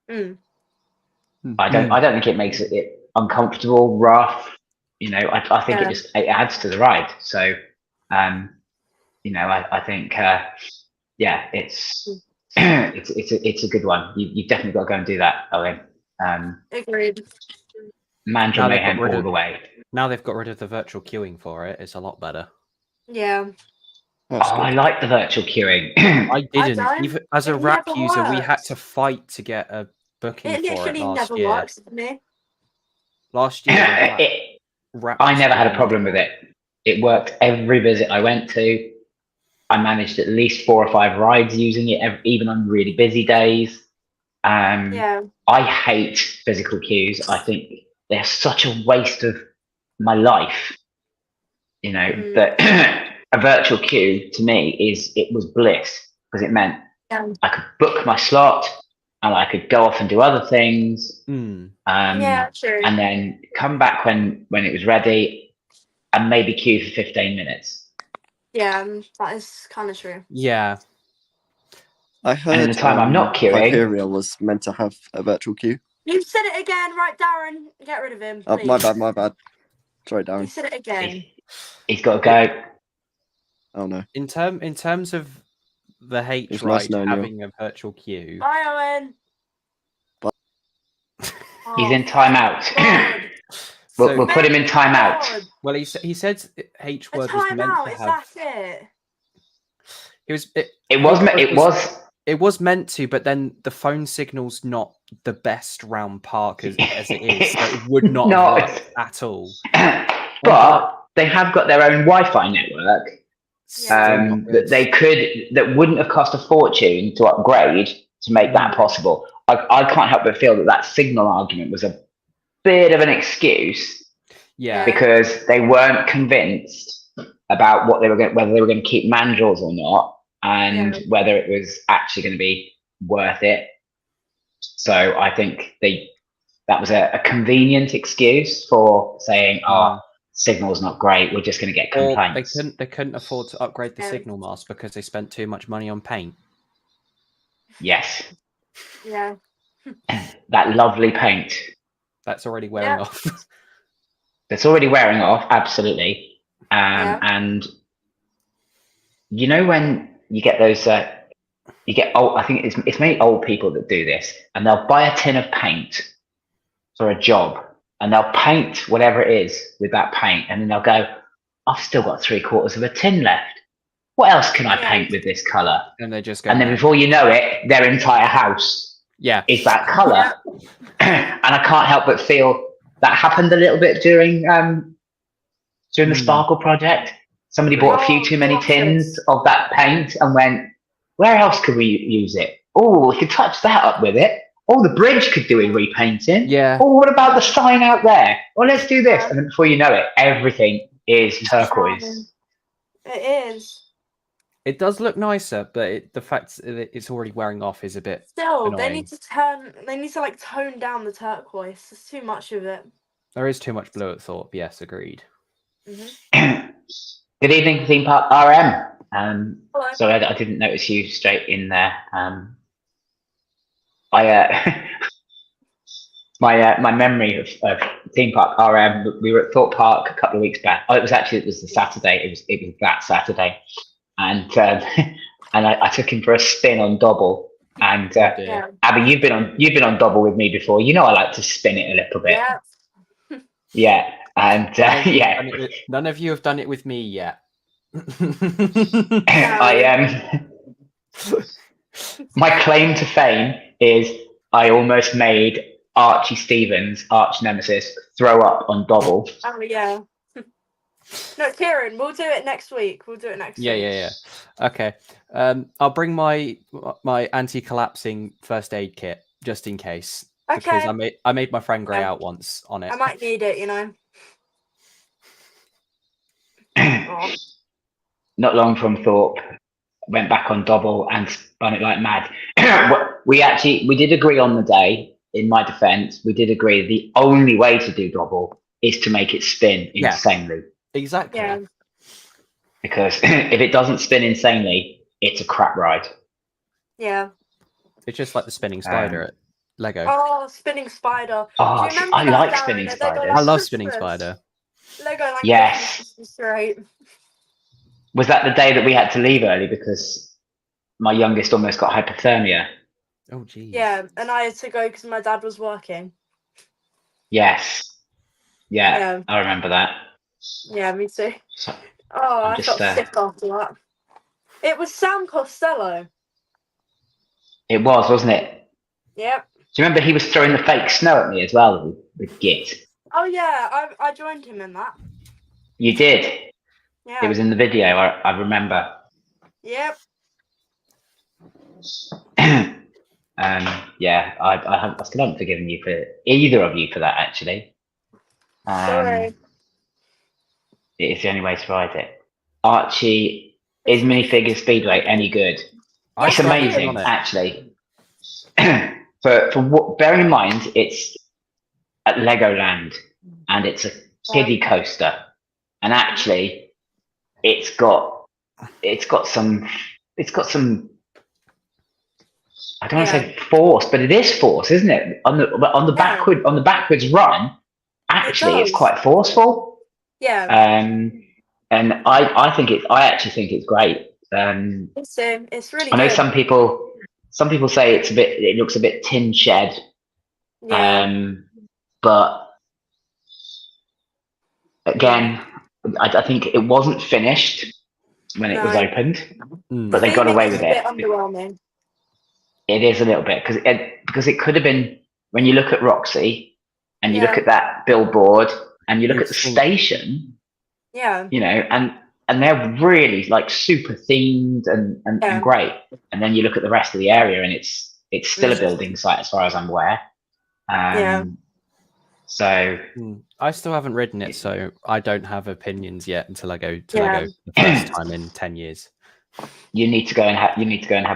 I don't think it makes it uncomfortable, rough. You know, I think it adds to the ride. So, you know, I think it's a good one. You've definitely got to go and do that, Owen. Agreed. Mandrill Mayhem all the way. Now they've got rid of the virtual queuing for it. It's a lot better. Yeah. I like the virtual queuing. I didn't. Even as a rap user, we had to fight to get a booking for it last year. It literally never works for me. Last year, I never had a problem with it. It worked every visit I went to. I managed at least 4 or 5 rides using it, even on really busy days. I hate physical queues. I think they're such a waste of my life. You know, that a virtual queue to me was bliss because it meant I could book my slot and I could go off and do other things. True. And then come back when it was ready and maybe queue for 15 minutes. Yeah, that is kind of true. Yeah. I heard and the time I'm not queuing, Hyperia was meant to have a virtual queue. You said it again, right, Darren? Get rid of him, please. My bad. Sorry, Darren. You said it again. He's got to go. Oh no. In terms of the H It's ride nice knowing having a virtual queue. Bye, Owen. He's in timeout. we'll put him in timeout. Well, he said H word was meant to Is have. that it? It was meant to, but then the phone signal's not the best round park as it is, so it would not have worked at all. But they have got their own Wi-Fi network that wouldn't have cost a fortune to upgrade to make that possible. I can't help but feel that signal argument was a bit of an excuse. Yeah, because they weren't convinced about whether they were going to keep mandrills or not, and whether it was actually going to be worth it. So I think that was a convenient excuse for saying, signal's not great, we're just going to get complaints. Or they couldn't afford to upgrade the signal mast because they spent too much money on paint. Yes. Yeah. That lovely paint. That's already wearing off. That's already wearing off, absolutely. And you know when you get those, you get old. I think it's many old people that do this, and they'll buy a tin of paint for a job, and they'll paint whatever it is with that paint, and then they'll go, "I've still got 3/4 of a tin left. What else can I paint with this color?" And they just go. And then before you know it, their entire house is that color. And I can't help but feel that happened a little bit during the Sparkle project. Somebody bought a few too many tins of that paint and went, where else could we use it? Oh, we could touch that up with it. Oh, the bridge could do with repainting. Yeah. Oh, what about the sign out there? Well, let's do this. And then before you know it, everything is turquoise. It is. It does look nicer, but the fact that it's already wearing off is a bit Still, annoying. They need to like tone down the turquoise. There's too much of it. There is too much blue at Thorpe. Yes, agreed. Mm-hmm. Good evening, Theme Park RM. Hello. Sorry, I didn't notice you straight in there. My memory of Theme Park RM. We were at Thorpe Park a couple of weeks back. Oh, it was the Saturday. It was that Saturday, and I took him for a spin on Dobble. And Abby, you've been on Dobble with me before. You know I like to spin it a little bit. Yeah. Yeah, and none of you have done it with me yet. I am. My claim to fame is I almost made Archie Stevens, arch nemesis, throw up on Dobble. Oh yeah. No, Kieran, we'll do it next week. Yeah. Okay. I'll bring my anti-collapsing first aid kit just in case. Okay. Because I made my friend grey out once on it. I might need it, you know. Not long from Thorpe, went back on Dobble and spun it like mad. we did agree on the day. In my defence, we did agree the only way to do Dobble is to make it spin insanely. Exactly. Yeah. Because if it doesn't spin insanely, it's a crap ride. Yeah. It's just like the spinning spider at Lego. Oh, spinning spider. Oh, I like spinning spiders. I love spinning spider. Lego like yes. Is great. Was that the day that we had to leave early because my youngest almost got hypothermia? Oh, geez. Yeah, and I had to go because my dad was working. Yes. Yeah, I remember that. Yeah, me too. I felt sick after that. It was Sam Costello. It was, wasn't it? Yep. Do you remember he was throwing the fake snow at me as well with Git? Oh yeah, I joined him in that. You did? Yeah. It was in the video, I remember. Yep. Yeah, I still haven't forgiven you for either of you for that, actually. Sorry. It's the only way to ride it. Archie, is minifigure Speedway any good? It's amazing, actually. for what, bearing in mind, it's at Legoland and it's a kiddie coaster, and actually, it's got some. I don't want to say force, but it is force, isn't it? On the backwards run, actually, it's quite forceful. Yeah. and I think I actually think it's great. It's really. I know good. some people say it looks a bit tin shed. Yeah. But again, I think it wasn't finished when it was opened, but they got away with it. Underwhelming. It is a little bit because it could have been, when you look at Roxy and you look at that billboard and you look at the station. Yeah. You know, and they're really like super themed and great. And then you look at the rest of the area and it's still a building site as far as I'm aware. So I still haven't ridden it, so I don't have opinions yet until I go the first time in 10 years. You need to go and have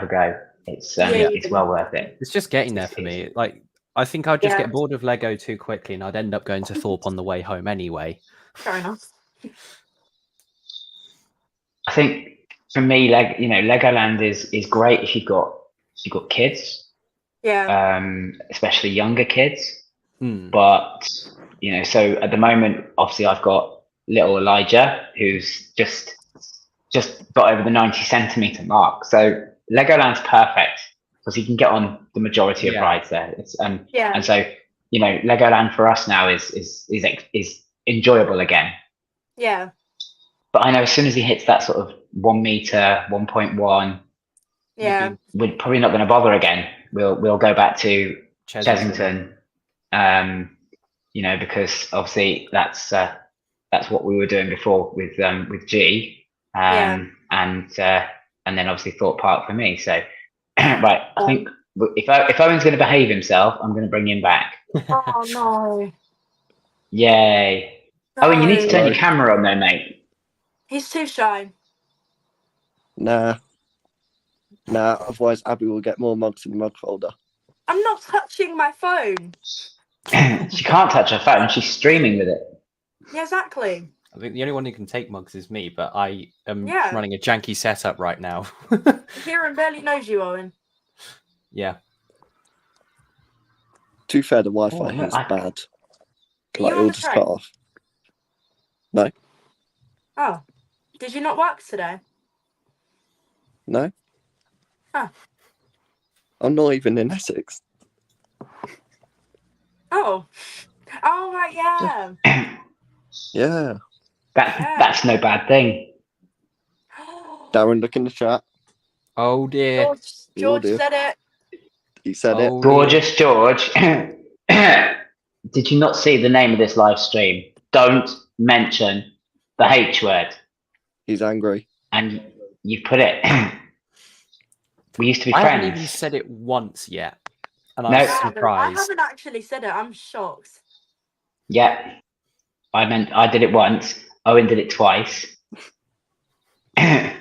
a go. It's well worth it. It's just getting there for me. Like, I think I'd just get bored of Lego too quickly, and I'd end up going to Thorpe on the way home anyway. Fair enough. I think for me, Legoland is great if you've got kids. Yeah. Especially younger kids. But so at the moment, obviously, I've got little Elijah who's just got over the 90 centimeter mark. So Legoland's perfect because he can get on the majority of rides there. And so Legoland for us now is enjoyable again. Yeah. But I know as soon as he hits that sort of 1 meter, 1.1, we're probably not going to bother again. We'll go back to Chesington, because obviously that's what we were doing before with G, and then obviously Thorpe Park for me. So right, I think if Owen's going to behave himself, I'm going to bring him back. Oh no! Yay! No. Owen, you need to turn your camera on, though, mate. He's too shy. Nah. Otherwise, Abby will get more mugs in the mug folder. I'm not touching my phone. She can't touch her phone. She's streaming with it. Yeah, exactly. I think the only one who can take mugs is me, but I am running a janky setup right now. Kieran barely knows you, Owen. Yeah. To be fair, the Wi-Fi is bad. Like, it'll just cut off. No. Oh. Did you not work today? No. Oh. I'm not even in Essex. Oh. Oh, right, yeah. Yeah. That's no bad thing. Darren, look in the chat. Oh, dear. George said it. He said it. Gorgeous George. Did you not see the name of this live stream? Don't mention the H word. He's angry. And you put it. We used to be friends. I haven't even said it once yet. And I'm surprised. I haven't actually said it. I'm shocked. Yeah. I did it once. Owen did it twice. But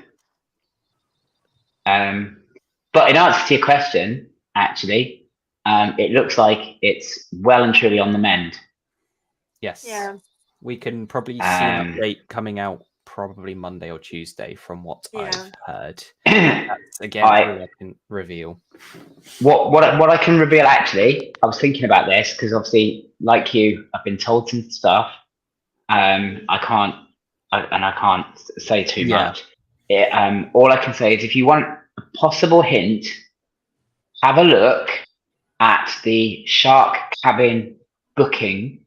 in answer to your question, actually, it looks like it's well and truly on the mend. Yes. Yeah. We can probably see an update coming out probably Monday or Tuesday from what I've heard. That's again I can reveal. What I can reveal, actually, I was thinking about this because obviously, like you, I've been told some stuff. I can't say too much. All I can say is if you want a possible hint, have a look at the Shark Cabin booking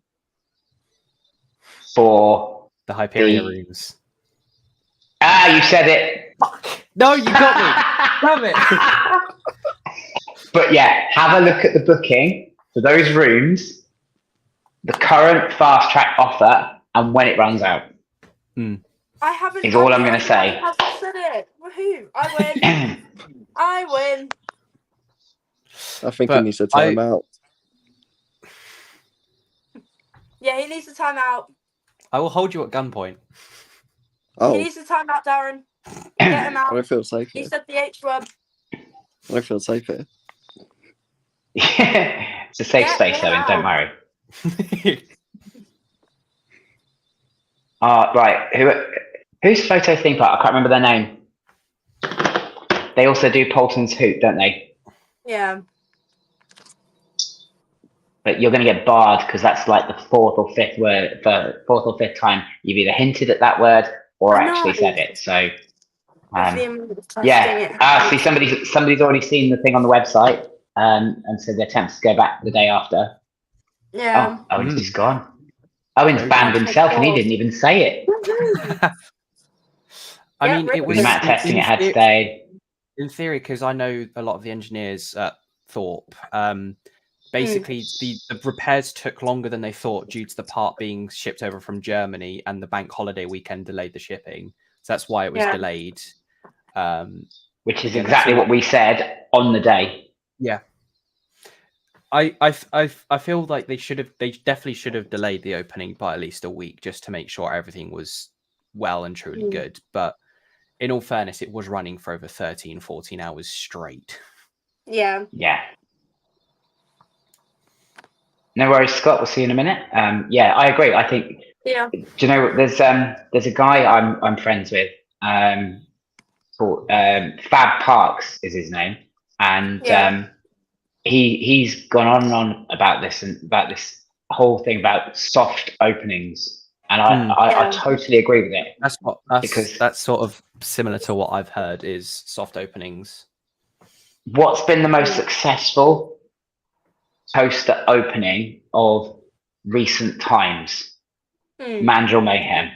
for the Hyperia rooms. Ah, you said it. No, you got me. Damn it. But yeah, have a look at the booking for those rooms, the current fast track offer, and when it runs out. I haven't. Is all I'm going to say. I haven't said it. Woohoo! I win. I win. I think he needs a timeout. Yeah, he needs a timeout. I will hold you at gunpoint. Oh. He needs a timeout, Darren. Get him out. I don't feel safe here. He said the H word. I don't feel safe here. It's a safe space, Owen. Don't worry. Right. Who's Photo Theme Park? I can't remember their name. They also do Polton's Hoot, don't they? Yeah. But you're going to get barred because that's like the fourth or fifth time you've either hinted at that word or actually said it. So see, somebody's already seen the thing on the website, and said they're tempted to go back the day after. Yeah. Oh, Owen's just gone. Owen's banned himself, and he didn't even say it. I mean, it was the amount of testing it had today. In theory, because I know a lot of the engineers at Thorpe. Basically, the repairs took longer than they thought due to the part being shipped over from Germany, and the bank holiday weekend delayed the shipping. So that's why it was delayed. Which is exactly what we said on the day. Yeah. I feel like they definitely should have delayed the opening by at least a week just to make sure everything was well and truly good. But in all fairness, it was running for over 13, 14 hours straight. Yeah. Yeah. No worries, Scott. We'll see you in a minute. Yeah, I agree. I think. Yeah. Do you know there's a guy I'm friends with, called Fab Parks is his name, and he's gone on and on about this and about this whole thing about soft openings, and I totally agree with it. That's sort of similar to what I've heard is soft openings. What's been the most successful poster opening of recent times? Mandrill Mayhem.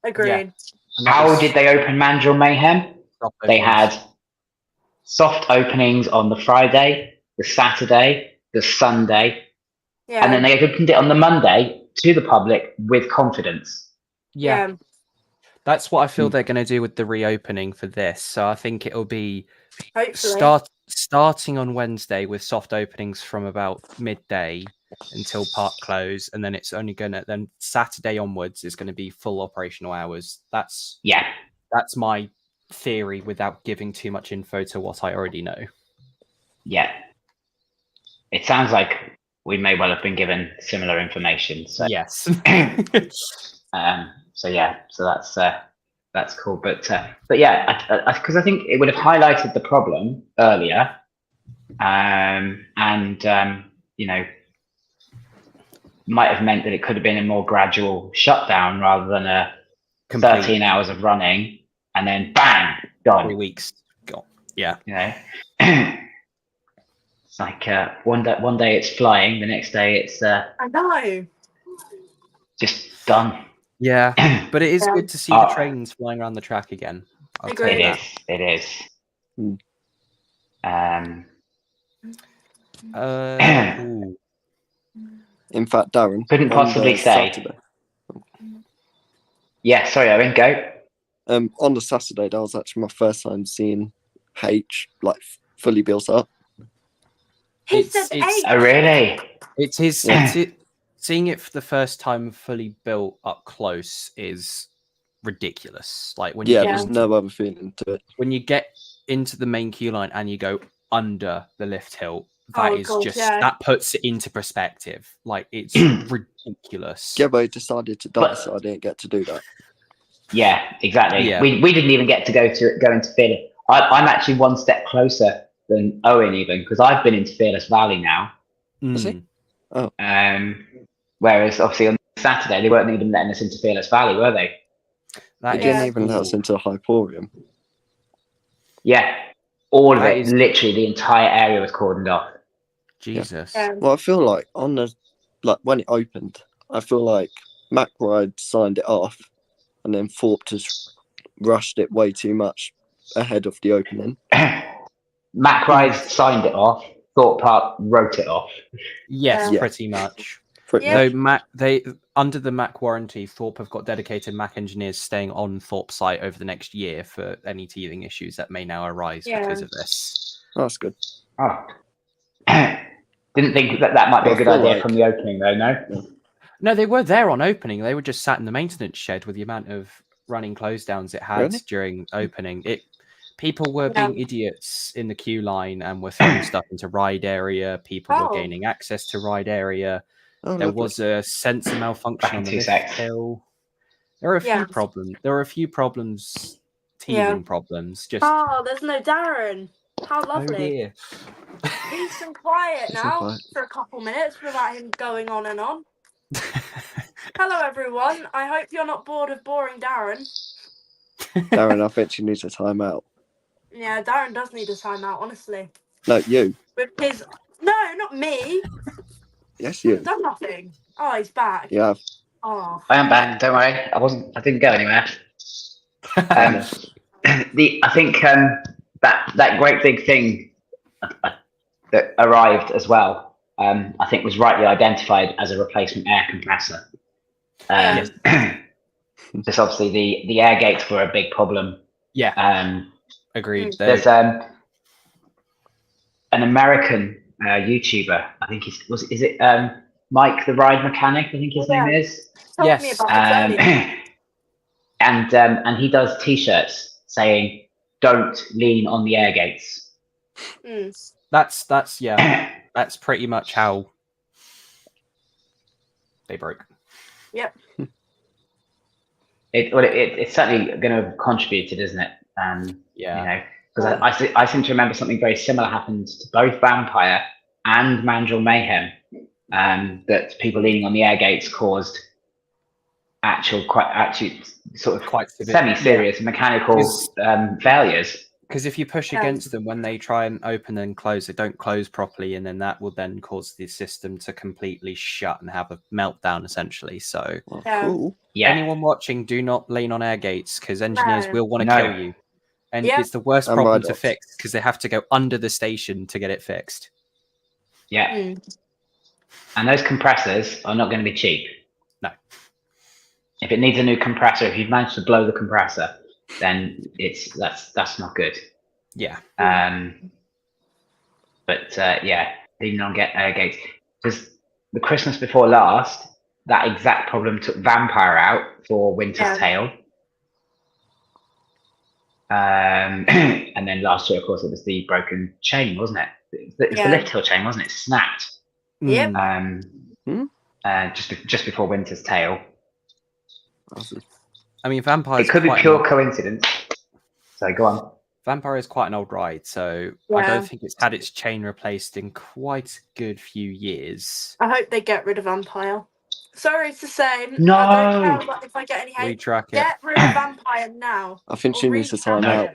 Agreed. Yeah. How did they open Mandrill Mayhem? They had soft openings on the Friday, the Saturday, the Sunday, and then they opened it on the Monday to the public with confidence. Yeah. That's what I feel they're going to do with the reopening for this. So I think it'll be starting on Wednesday with soft openings from about midday until park close, and then it's only then Saturday onwards is going to be full operational hours. That's my theory without giving too much info to what I already know. Yeah. It sounds like we may well have been given similar information. So. Yes. So that's cool. But yeah, because I think it would have highlighted the problem earlier, and might have meant that it could have been a more gradual shutdown rather than a 13 hours of running and then bang, gone. 3 weeks gone. Yeah. It's like one day it's flying, the next day it's I know. Just done. Yeah, but it is good to see the trains flying around the track again. It is. In fact, Darren couldn't possibly say. Saturday. Yeah, sorry, Owen, go. On the Saturday, that was actually my first time seeing H fully built up. Oh, really? It's his. Seeing it for the first time fully built up close is ridiculous. Like when there's no other feeling to it. When you get into the main queue line and you go under the lift hill, that puts it into perspective. Like it's ridiculous. Gebo decided to die, so I didn't get to do that. Yeah, exactly. Yeah. We didn't even get to go into Fearless. I'm actually one step closer than Owen even because I've been into Fearless Valley now. Is he? Oh. Whereas obviously on Saturday they weren't even letting us into Fearless Valley, were they? They didn't even let us into the Hyperium. Yeah, all of it, literally the entire area was cordoned off. Jesus. Yeah. Well, I feel like when it opened, I feel like McBride signed it off, and then Thorpe just rushed it way too much ahead of the opening. McBride signed it off. Thorpe Park wrote it off. Yes, pretty much. They under the Mac warranty, Thorpe have got dedicated Mac engineers staying on Thorpe site over the next year for any teething issues that may now arise because of this. Oh, that's good. Oh. Didn't think that might be a good idea from the opening, though. No, they were there on opening. They were just sat in the maintenance shed with the amount of running close downs it had during opening. People were being idiots in the queue line and were throwing stuff into ride area. People were gaining access to ride area. There was a sensor malfunction on the lift hill. There are a few problems. There were a few problems, teething problems. There's no Darren. How lovely. Oh dear. Peace and quiet now for a couple minutes without him going on and on. Hello everyone. I hope you're not bored of boring Darren. Darren, I think she needs a timeout. Yeah, Darren does need a timeout, honestly. No, you. With his... No, not me. Yes, you. I've done nothing. Oh, he's back. Yeah. Oh. I am back. Don't worry. I didn't go anywhere. I think that great big thing that arrived as well. I think was rightly identified as a replacement air compressor. Yes. Just obviously the air gates were a big problem. Yeah. Agreed. There's an American YouTuber. I think is it Mike the Ride Mechanic? I think his name is. Told me about it and he does T-shirts saying "Don't lean on the air gates." That's that's pretty much how they broke. Yep. It's certainly going to have contributed, isn't it? Yeah. You know, because I seem to remember something very similar happened to both Vampire and Mandrill Mayhem. That people leaning on the air gates caused actually sort of quite semi-serious mechanical failures. Because if you push against them when they try and open and close, they don't close properly, and then that will then cause the system to completely shut and have a meltdown, essentially. So, Cool. Anyone watching, do not lean on air gates because engineers will want to kill you, and it's the worst And problem ride to fix because they have to go under the station to get it fixed. Yeah, and those compressors are not going to be cheap. No. If it needs a new compressor, if you've managed to blow the compressor, then that's not good. Yeah. But leaning on air gates, because the Christmas before last, that exact problem took Vampire out for Winter's Tale. And then last year, of course, it was the broken chain, wasn't it? It's the lift hill chain, wasn't it? Snapped. Yep. Just before Winter's Tale. I mean, Vampire. It could be pure coincidence. So go on. Vampire is quite an old ride, so I don't think it's had its chain replaced in quite a good few years. I hope they get rid of Vampire. Sorry to say, no. I don't care if I get any hate. Retrack it. Get rid of Vampire now. I think she needs a timeout.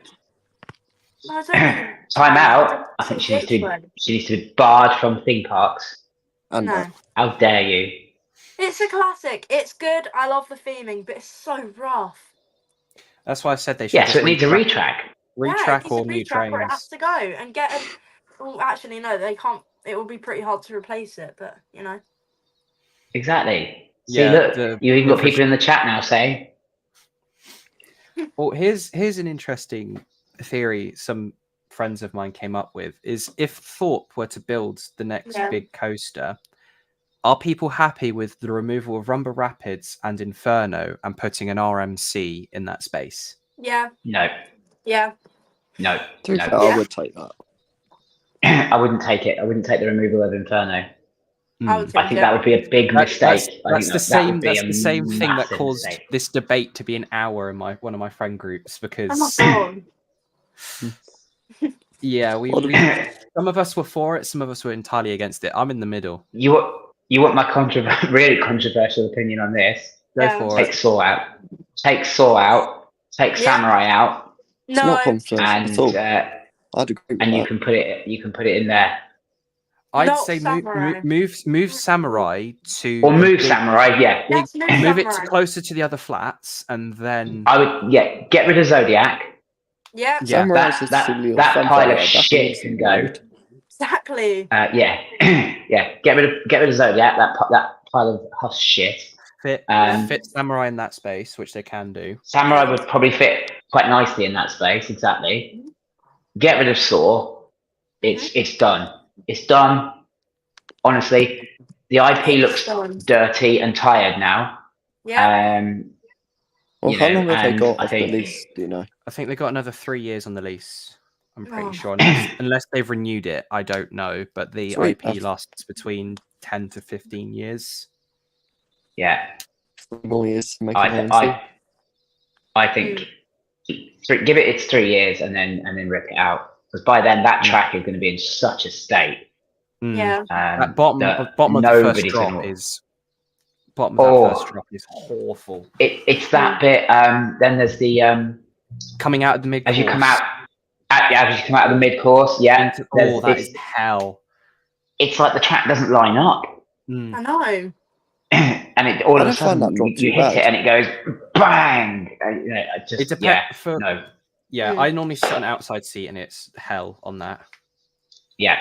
No, I don't Time out. I think she needs to be barred from theme parks. No. How dare you? It's a classic. It's good. I love the theming, but it's so rough. That's why I said they should. Yeah, so it needs a retrack. Retrack all new trains. Where it has to go and get a... Well, actually, no, they can't. It will be pretty hard to replace it, but you know. Exactly. See, Yeah, look, you even got people in the chat now saying. Well, here's an interesting theory some friends of mine came up with: is if Thorpe were to build the next big coaster, are people happy with the removal of Rumba Rapids and Inferno and putting an RMC in that space? Yeah. No. Yeah. No. I would take that. I wouldn't take it. I wouldn't take the removal of Inferno. I think that would be a big mistake. That's the same thing that caused this debate to be an hour in one of my friend groups because some of us were for it, some of us were entirely against it. I'm in the middle. You want my really controversial opinion on this? Go for it. Take Saw out. Take Saw out. Take Samurai out. It's not controversial and at all. I'd agree with and that. you can put it in there. I'd say move Samurai to move Samurai, move it closer to the other flats, and then I would get rid of Zodiac. Yeah, that pile of shit can go. Exactly. Get rid of Zodiac. That pile of husk shit. Fit Samurai in that space, which they can do. Samurai would probably fit quite nicely in that space. Exactly. Get rid of Saw. It's done. It's done. Honestly, the IP looks dirty and tired now. Yeah. How long have they got off the lease? Do you know? I think they got another 3 years on the lease. I'm pretty sure, unless they've renewed it. I don't know, but the IP lasts between 10 to 15 years. Yeah. 3 more years to make I think give it its 3 years and then rip it out, because by then that track is going to be in such a state. Yeah. That bottom of the first drop is awful. It's that bit. Then there's the Coming out of the mid-course. As you come out of the mid-course, yeah. That is hell. It's like the track doesn't line up. I know. And it all of a sudden you hit it and it goes bang. I normally sit on an outside seat and it's hell on that. Yeah.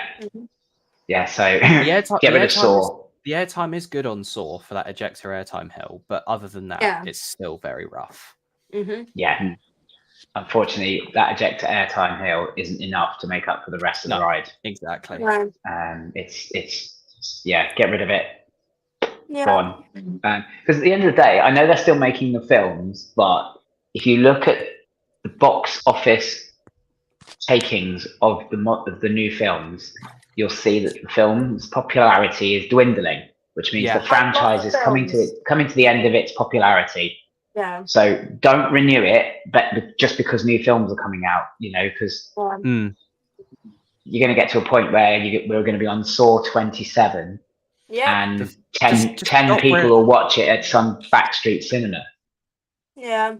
Yeah, so get rid of Saw. The airtime is good on Saw for that ejector airtime hill, but other than that, it's still very rough. Yeah. Unfortunately, that ejector airtime hill isn't enough to make up for the rest of the ride. Exactly. It's get rid of it. Go on. Because at the end of the day, I know they're still making the films, but if you look at the box office takings of the new films, you'll see that the film's popularity is dwindling, which means the franchise is coming to the end of its popularity. Yeah. So don't renew it, but just because new films are coming out, because you're going to get to a point where we're going to be on Saw 27, and 10 people will watch it at some backstreet cinema. Yeah.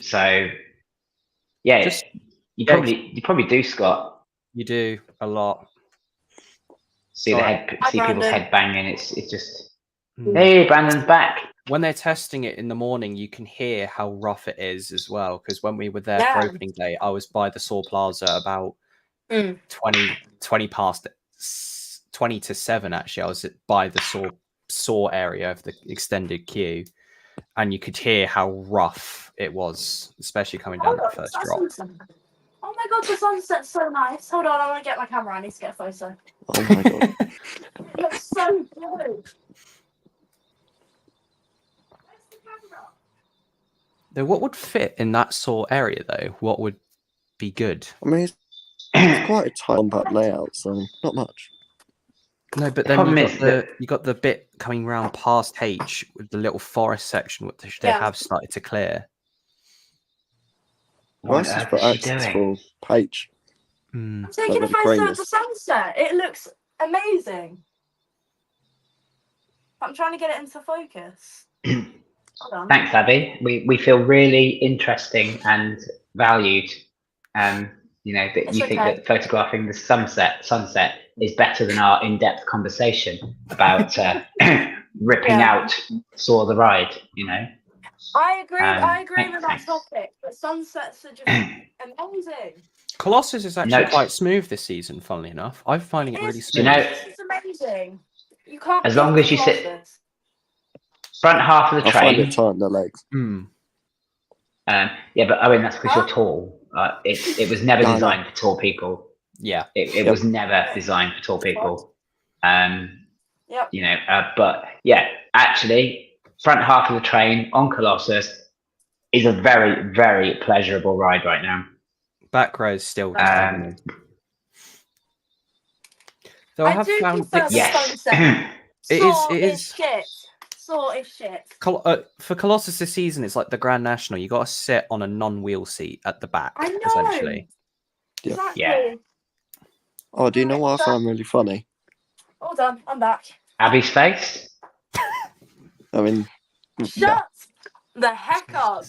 So you probably do, Scott. You do a lot. See people's head banging. It's just hey, Brandon's back. When they're testing it in the morning, you can hear how rough it is as well. Because when we were there for opening day, I was by the Saw Plaza about 20 past 20 to 7. Actually, I was by the Saw area of the extended queue, and you could hear how rough it was, especially coming down that first drop. Oh my god, the sunset's so nice. Hold on, I want to get my camera. I need to get a photo. Oh my god. It looks so good. What would fit in that Saw area, though? What would be good? I mean, it's quite a tight compact layout, so not much. No, but then you got the bit coming round past H with the little forest section, which they have started to clear. What is for access for H? I'm taking a photo of the sunset. It looks amazing. I'm trying to get it into focus. Thanks, Abby. We feel really interesting and valued. That you think that photographing the sunset is better than our in-depth conversation about ripping out Saw the ride. I agree with that topic. But sunsets are just amazing. Colossus is actually quite smooth this season. Funnily enough, I'm finding it really smooth. It's amazing. You can't. As long as you sit front half of the train. I find it tight in the legs. But Owen, that's because you're tall. It was never designed for tall people. Yeah, it was never designed for tall people. But actually, front half of the train on Colossus is a very, very pleasurable ride right now. Back row is still. So I have found sunset. It is shit. Saw is shit. For Colossus this season, it's like the Grand National. You got to sit on a non-wheel seat at the back, essentially. Exactly. Yeah. Oh, do you know what I found really funny? Hold on, I'm back. Abby's face. I mean, shut the heck up.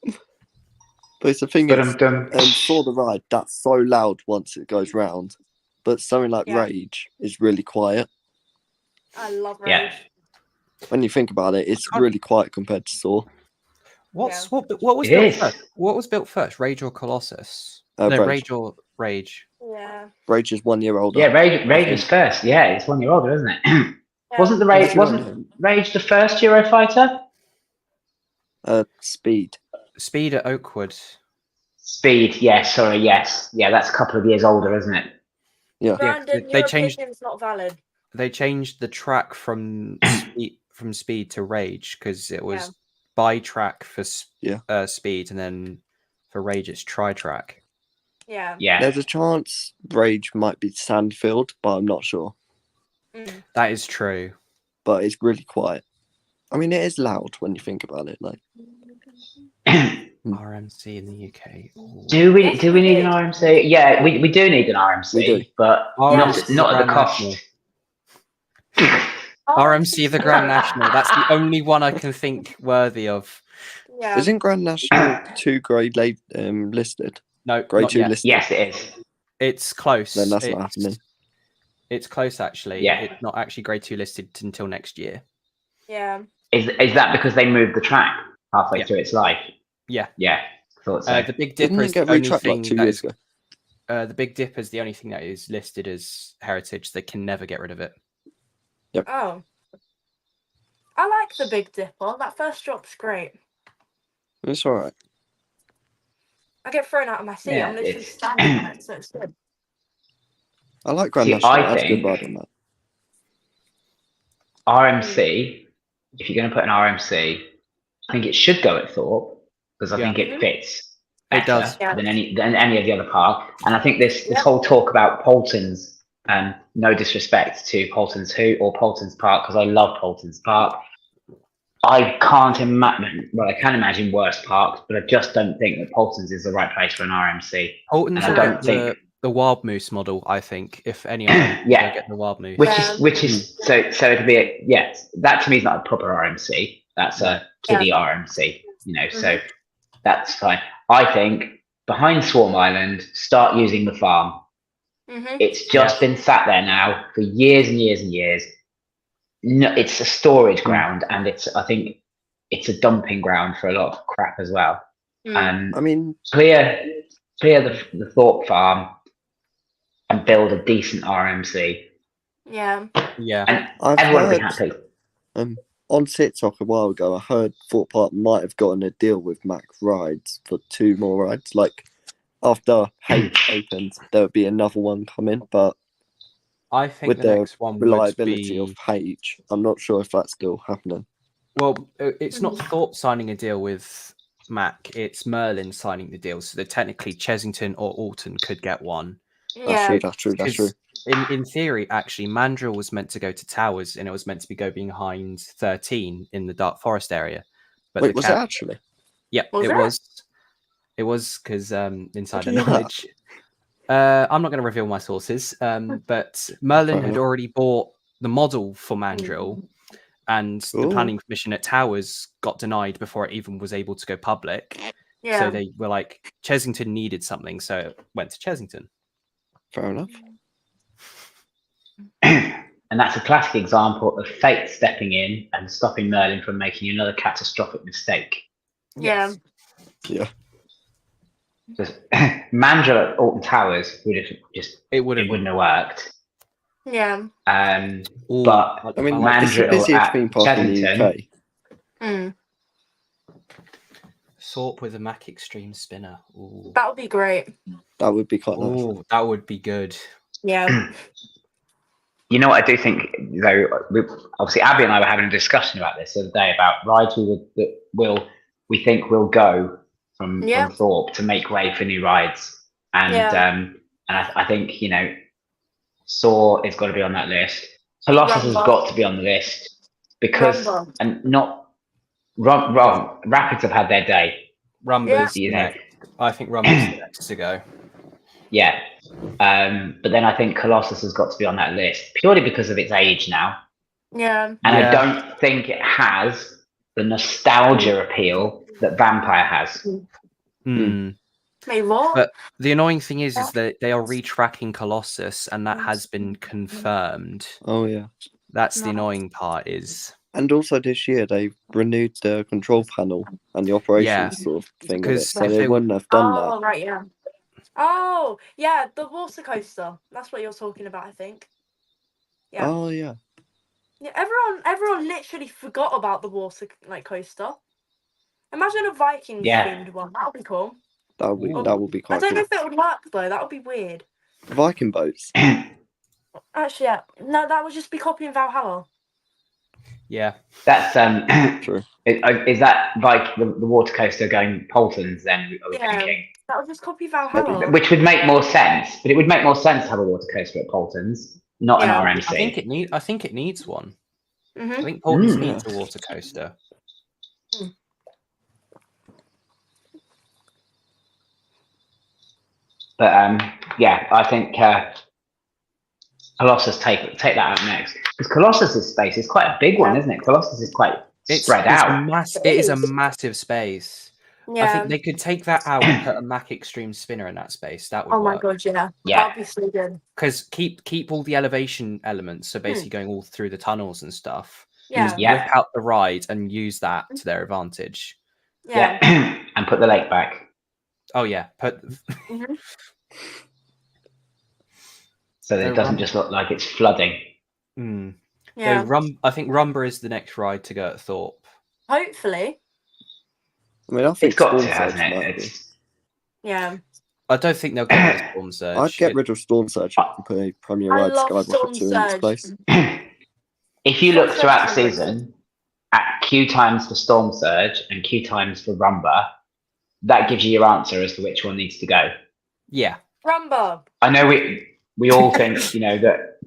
But it's the thing is, for the ride, that's so loud once it goes round. But something like Rage is really quiet. I love Rage. Yeah. When you think about it, it's really quiet compared to Saw. What was built first? What was built first, Rage or Colossus? Rage or Rage. Yeah. Rage is 1 year older. Yeah, Rage was first. Yeah, it's 1 year older, isn't it? Wasn't Rage the first Eurofighter? Speed. Speed at Oakwood. Speed, yes. Yeah, that's a couple of years older, isn't it? Yeah. Brandon, they your changed. opinion's not valid. They changed the track from Speed to Rage because it was bi-track for Speed, and then for Rage it's tri-track. Yeah. There's a chance Rage might be sand-filled, but I'm not sure. That is true. But it's really quiet. I mean, it is loud when you think about it. Like RMC in the UK. Ooh. Do we need an RMC? Yeah, we do need an RMC, we do. but not at the cost. RMC the Grand National. That's the only one I can think worthy of. Yeah. Isn't Grand National 2 grade listed? No, Grade not 2 yet. listed. Yes, it is. It's close. Then that's not happening. It's close, actually. Yeah. It's not actually grade 2 listed until next year. Yeah. Is that because they moved the track halfway Yeah. through its life? Yeah. Yeah, thought so. The Big Dipper Didn't it is the get only retracked thing like 2 that years is. ago? The Big Dipper is the only thing that is listed as heritage. They can never get rid of it. Oh. I like the Big Dipper. That first drop's great. It's alright. I get thrown out of my seat. Yeah, I'm literally it's- standing on it, so it's good. I like Grand See, National. I I had a good think- ride on that. RMC, if you're going to put an RMC, I think it should go at Thorpe because I Yeah. think it fits It does. better than any of the other park. And I think this Yep. whole talk about Polton's, no disrespect to Polton's Hoot or Polton's Park, because I love Polton's Park. I can't imagine, well, I can imagine worse parks, but I just don't think that Polton's is the right place for an RMC. Holton's And will I don't get think the Wild Moose model, I think. If anyone Yeah. get the Wild Moose. which is so it'll be yes, that to me is not a proper RMC. That's a kiddie RMC, so that's fine. I think behind Swarm Island, start using the farm. It's just been sat there now for years and years and years. No, it's a storage ground, and I think it's a dumping ground for a lot of crap as well. I mean, Clear the Thorpe farm and build a decent RMC. Yeah. Yeah. And I've everyone will be heard happy. on TikTok a while ago, I heard Thorpe Park might have gotten a deal with Mac Rides for 2 more rides. Like, after H opens, there would be another one coming, but I think with the the next one reliability would of be... H, I'm not sure if that's still happening. Well, it's not Thorpe signing a deal with Mac. It's Merlin signing the deal. So that technically Chesington or Alton could get one. Yeah. That's true. 'Cause in theory, actually, Mandrill was meant to go to Towers, and it was meant to go behind 13 in the Dark Forest area. But Wait, was it actually? Yep, Was it it? was. It was because insider you know that? knowledge. I'm not going to reveal my sources, but Merlin had enough. already bought the model for Mandrill, and the Ooh. planning permission at Towers got denied before it even was able to go public. Yeah. So they were like, Chesington needed something, so it went to Chesington. Fair enough. And that's a classic example of fate stepping in and stopping Merlin from making another catastrophic mistake. Yeah. Yeah. Just Mandrill at Alton Towers would have It would wouldn't have worked. Yeah. Ooh, But I mean, I like it's the Mandrill busiest at theme park in the Chesington. UK. Mm. Thorpe with a Mac Extreme spinner. Ooh. That would be great. That would be quite nice. Ooh, that would be good. Yeah. You know what I do think, though. Obviously, Abby and I were having a discussion about this the other day about rides we think will go from Thorpe to make way for new rides, and I think Saw has got to be on that list. Colossus has got to be on the list because Rumble. and not Rapids have had their day. Rumba's Yeah. next. I think Rumba's the next to go. Yeah. But then I think Colossus has got to be on that list purely because of its age now. Yeah. And I don't think it has the nostalgia appeal that Vampire has. Wait, what? But the annoying thing is that they are retracking Colossus, and that has been confirmed. Oh, yeah. That's the annoying part is... And also this year, they renewed the control panel and the operations sort of thing of it. Because So if they they wouldn't have done Oh, that. right, yeah. Oh, yeah, the water coaster. That's what you're talking about, I think. Yeah. Oh, yeah. Yeah, everyone literally forgot about the water coaster. Imagine a Vikings themed one. That would be cool. That would be I quite don't know cool. if it would work though. That would be weird. Viking boats. Actually, yeah. No, that would just be copying Valhalla. Yeah. That's True. Is that like the water coaster going Polton's then? Are we thinking? That would just copy Valhalla. Which would make more sense, but it would make more sense to have a water coaster at Polton's, not an RMC. I think it needs one. Mm-hmm. I think Polton's needs a water coaster. But yeah, I think Colossus take that out next, because Colossus's space is quite a big one, isn't it? Colossus is quite spread out. It is a massive space. Yeah. I think they could take that out and put a Mac Extreme spinner in that space. That would work. Oh my god, yeah. Yeah. That'd be so good. Because keep all the elevation elements, so basically going all through the tunnels and stuff. Yeah. Just whip out the ride and use that to their advantage. Yeah. And put the lake back. Oh yeah, So that it doesn't just look like it's flooding. Yeah. So I think Rumba is the next ride to go at Thorpe. Hopefully. I mean, I think It's got Storm to, Surge hasn't might it? be. Yeah. I don't think they'll get rid of Storm Surge. I'd get rid of Storm Surge and put a Premier I Ride love Skywalker Storm 2 in its Surge. place. If you look Storm throughout the Surge is season at queue times for Storm Surge and queue times for Rumba, that gives you your answer as to which one needs to go. Yeah. Rumba. I know we all think, you know, that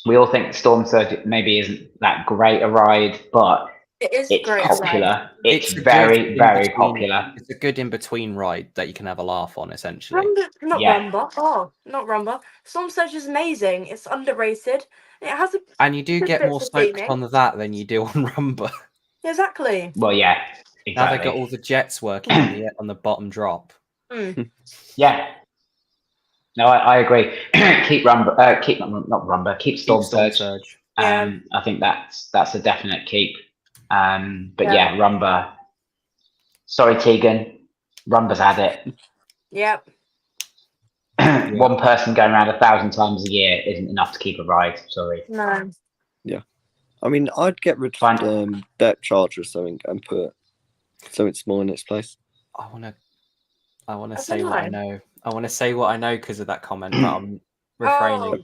we all think Storm Surge maybe isn't that great a ride, but It's great. popular. Ride. It's a very, good very in-between- popular. It's a good in-between ride that you can have a laugh on, essentially. Not Yeah. Rumba. Oh, not Rumba. Storm Surge is amazing. It's underrated. It has a And you do good get bits more of soaked theming. on that than you do on Rumba. Exactly. Well, yeah, Now exactly. they've got all the jets working on the bottom drop. Yeah. No, I agree. Keep Rumba. Keep not Rumba. Keep Storm Surge. Yeah. I think that's a definite keep. But Yeah. yeah, Rumba. Sorry, Tegan. Rumba's had it. Yep. One person going around 1,000 times a year isn't enough to keep a ride. Sorry. No. I mean, I'd get rid Fine. of Depth Charge or something and put something small in its place. I want to I say don't what I know. I want to say what I know because of that comment, but I'm refraining. Oh.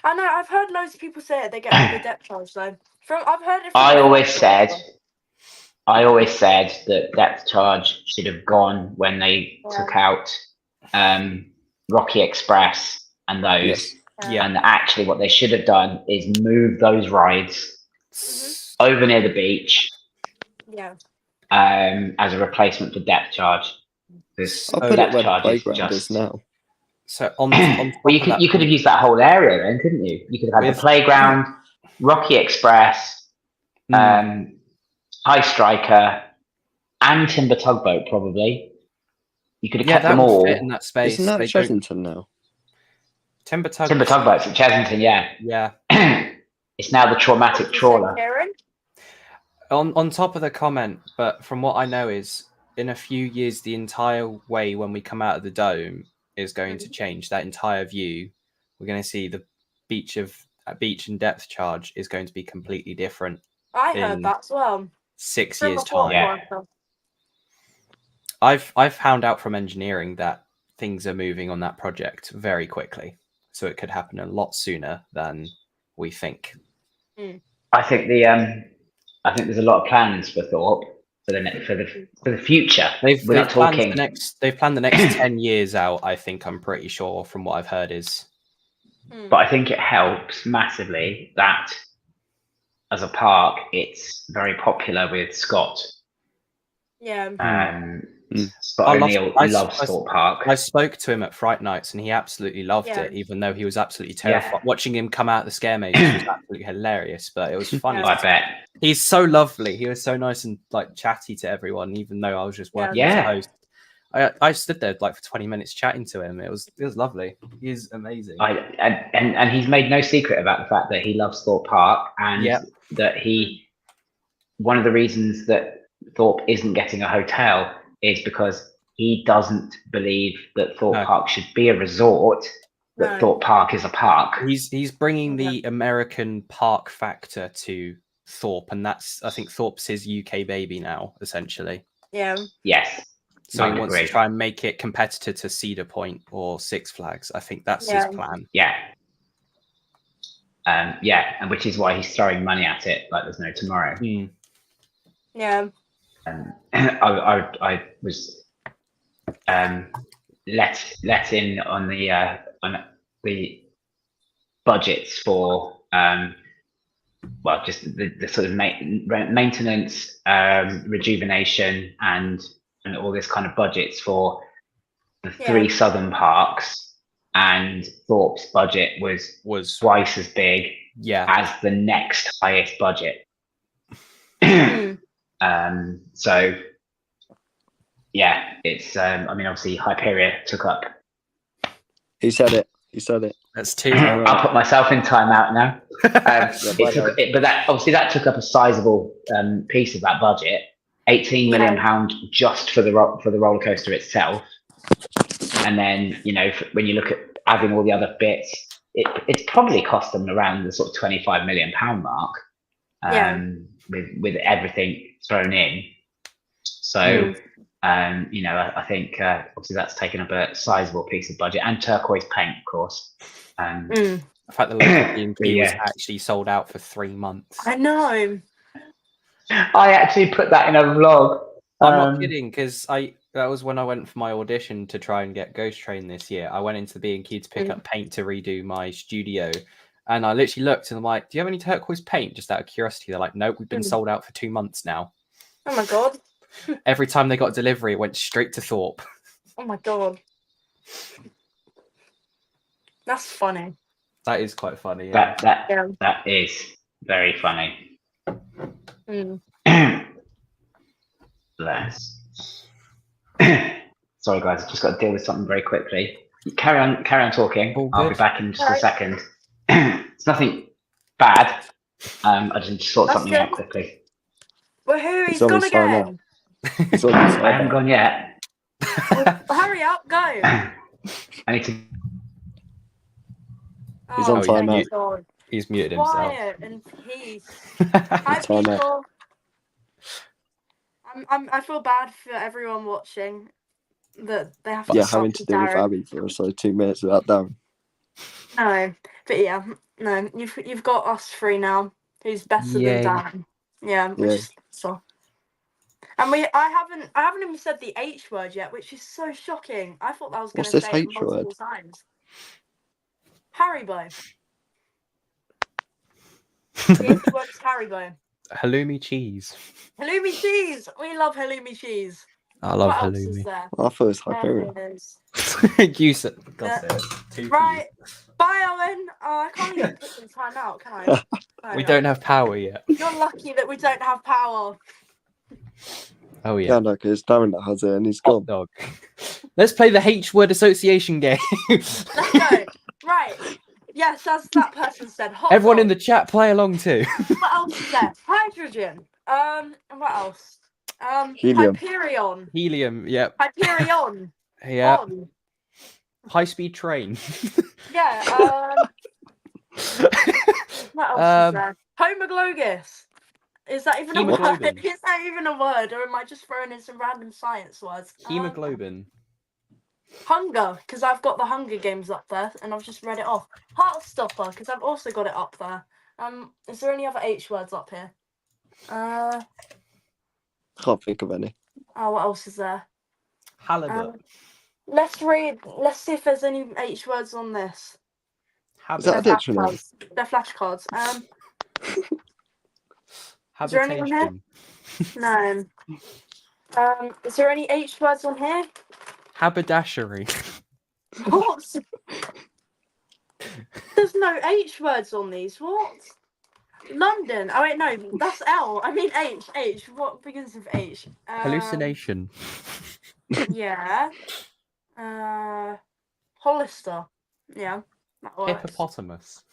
I know. I've heard loads of people say it. They get rid of the depth charge though. I've heard it. From I always said that depth charge should have gone when they took out Rocky Express and those. Yes. Yeah. And actually, what they should have done is move those rides over near the beach. Yeah. As a replacement for depth charge. I'll put it where the playground is now. So on well, you could have used that whole area then, couldn't you? You could have had the playground, Rocky Express, High Striker, and Timber Tugboat probably. You could have kept them all. Fit in that space. Isn't that Chesington now? Timber Tugboat. Tugboat's at Chesington, yeah. Yeah. It's now the traumatic trawler. On top of the comment, but from what I know is in a few years the entire way when we come out of the dome is going to change. That entire view, we're going to see the beach and depth charge is going to be completely different. I heard that as well. 6 years time. Yeah. I've found out from engineering that things are moving on that project very quickly, so it could happen a lot sooner than we think. I think there's a lot of plans for Thorpe for the future. They've planned the next 10 years out. I think I'm pretty sure from what I've heard is. But I think it helps massively that as a park, it's very popular with Scott. Yeah. Scott O'Neill loves Thorpe Park. I spoke to him at Fright Nights and he absolutely loved it, even though he was absolutely terrified. Yeah. Watching him come out of the scare maze was absolutely hilarious, but it was funny. I bet. He's so lovely. He was so nice and like chatty to everyone, even though I was just working as a host. I stood there like for 20 minutes chatting to him. It was lovely. He's amazing. And he's made no secret about the fact that he loves Thorpe Park and that one of the reasons that Thorpe isn't getting a hotel is because he doesn't believe that Thorpe Park should be a resort, that Thorpe Park is a park. He's bringing the American park factor to Thorpe, and I think Thorpe's his UK baby now, essentially. Yeah. Yes. So he wants to try and make it competitor to Cedar Point or Six Flags. I think that's his plan. Yeah. And which is why he's throwing money at it like there's no tomorrow. Yeah. I was let in on the budgets for just the sort of maintenance, rejuvenation, and all this kind of budgets for the three southern parks. and Thorpe's budget was twice as big as the next highest budget. So yeah, it's I mean, obviously Hyperia took up. He said it. That's 2. I'll put myself in timeout now. But that took up a sizable piece of that budget. £18 million just for the roller coaster itself, and then when you look at adding all the other bits, it's probably cost them around the sort of £25 million mark, with everything thrown in. So I think obviously that's taken up a sizable piece of budget, and turquoise paint, of course. The fact that local B&Q was actually sold out for 3 months. I know. I actually put that in a vlog. I'm not kidding, because that was when I went for my audition to try and get Ghost Train this year. I went into the B&Q to pick up paint to redo my studio, and I literally looked and I'm like, "Do you have any turquoise paint?" Just out of curiosity. They're like, "Nope, we've been sold out for 2 months now." Oh my god. Every time they got delivery, it went straight to Thorpe. Oh my god. That's funny. That is quite funny. Yeah. That is very funny. Bless. Sorry guys, I've just got to deal with something very quickly. Carry on talking. I'll be back in just a second. It's nothing bad. I just need to sort something out quickly. Woohoo, he's gone again. I haven't gone yet. Well, hurry up, go. I need to. He's on timeout. He's muted himself. Quiet and peace. Hi, people. I feel bad for everyone watching that they have to. Having to deal with Abby for so 2 minutes without Darren. No, but you've got us three now. Who's better than Darren? Yeah. And I haven't even said the H word yet, which is so shocking. I thought that was going to say it multiple times. Haribo. The H word is Haribo. Halloumi cheese. Halloumi cheese. We love halloumi cheese. I love what halloumi. Else is there? I thought it was Hyperia. You said. Right. Bye, Owen. I can't even put some time out, can I? No, we don't have power yet. You're lucky that we don't have power. Oh yeah. Yeah, no, because Darren that has it and he's gone. Dog. Let's play the H word association game. Let's go. Right. Yes, as that person said. Everyone in the chat play along too. What else is there? Hydrogen. What else? Helium. Hyperion. Helium. Yep. Hyperion. Yeah. High-speed train. Yeah. What else is there? Homoglogus. Is that even a word? Is that even a word, or am I just throwing in some random science words? Hemoglobin. Hunger, because I've got the Hunger Games up there, and I've just read it off. Heartstopper, because I've also got it up there. Is there any other H words up here? Can't think of any. Oh, what else is there? Halibut. Let's see if there's any H words on this. Is that a dictionary? They're flashcards. Is there anyone here? No. Is there any H words on here? Haberdashery. What? There's no H words on these. What? London. Oh wait, no, that's L. I mean H. H. What begins with H? Hallucination. Yeah. Hollister. Yeah. That works. Hippopotamus.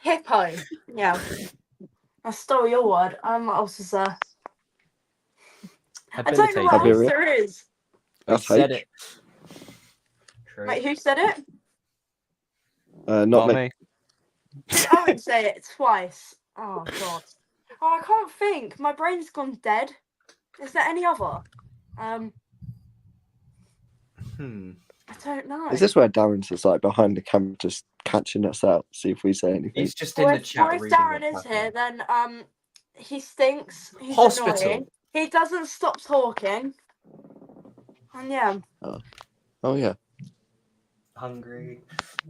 Hippo. Yeah. I stole your word. What else is there? I don't know what else there is. I said it. Wait, who said it? Not me. I would say it twice. Oh god. Oh, I can't think. My brain's gone dead. Is there any other? I don't know. Is this where Darren's just like behind the camera, just catching us out, see if we say anything? He's just in the chat. If Darren is here, then he stinks. He's Hospital. Annoying. He doesn't stop talking. And yeah. Oh yeah. Hungry.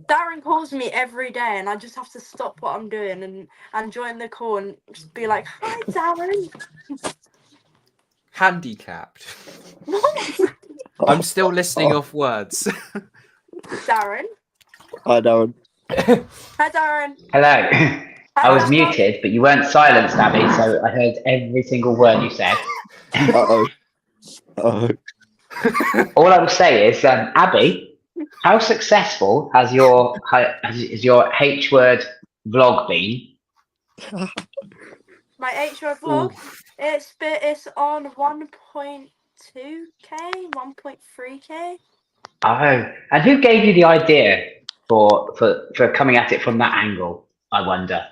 Darren calls me every day, and I just have to stop what I'm doing and join the call and just be like, "Hi, Darren." Handicapped. What? I'm still listening off words. Darren. Hi, Darren. Hi, Darren. Hello. I was Hi, muted, but you weren't silenced, Abby, so I heard every single word you said. Uh-oh. All I will say is, Abby, how successful has your H word vlog been? My H-word vlog. It's on 1.2k, 1.3k. Oh, and who gave you the idea for coming at it from that angle? I wonder.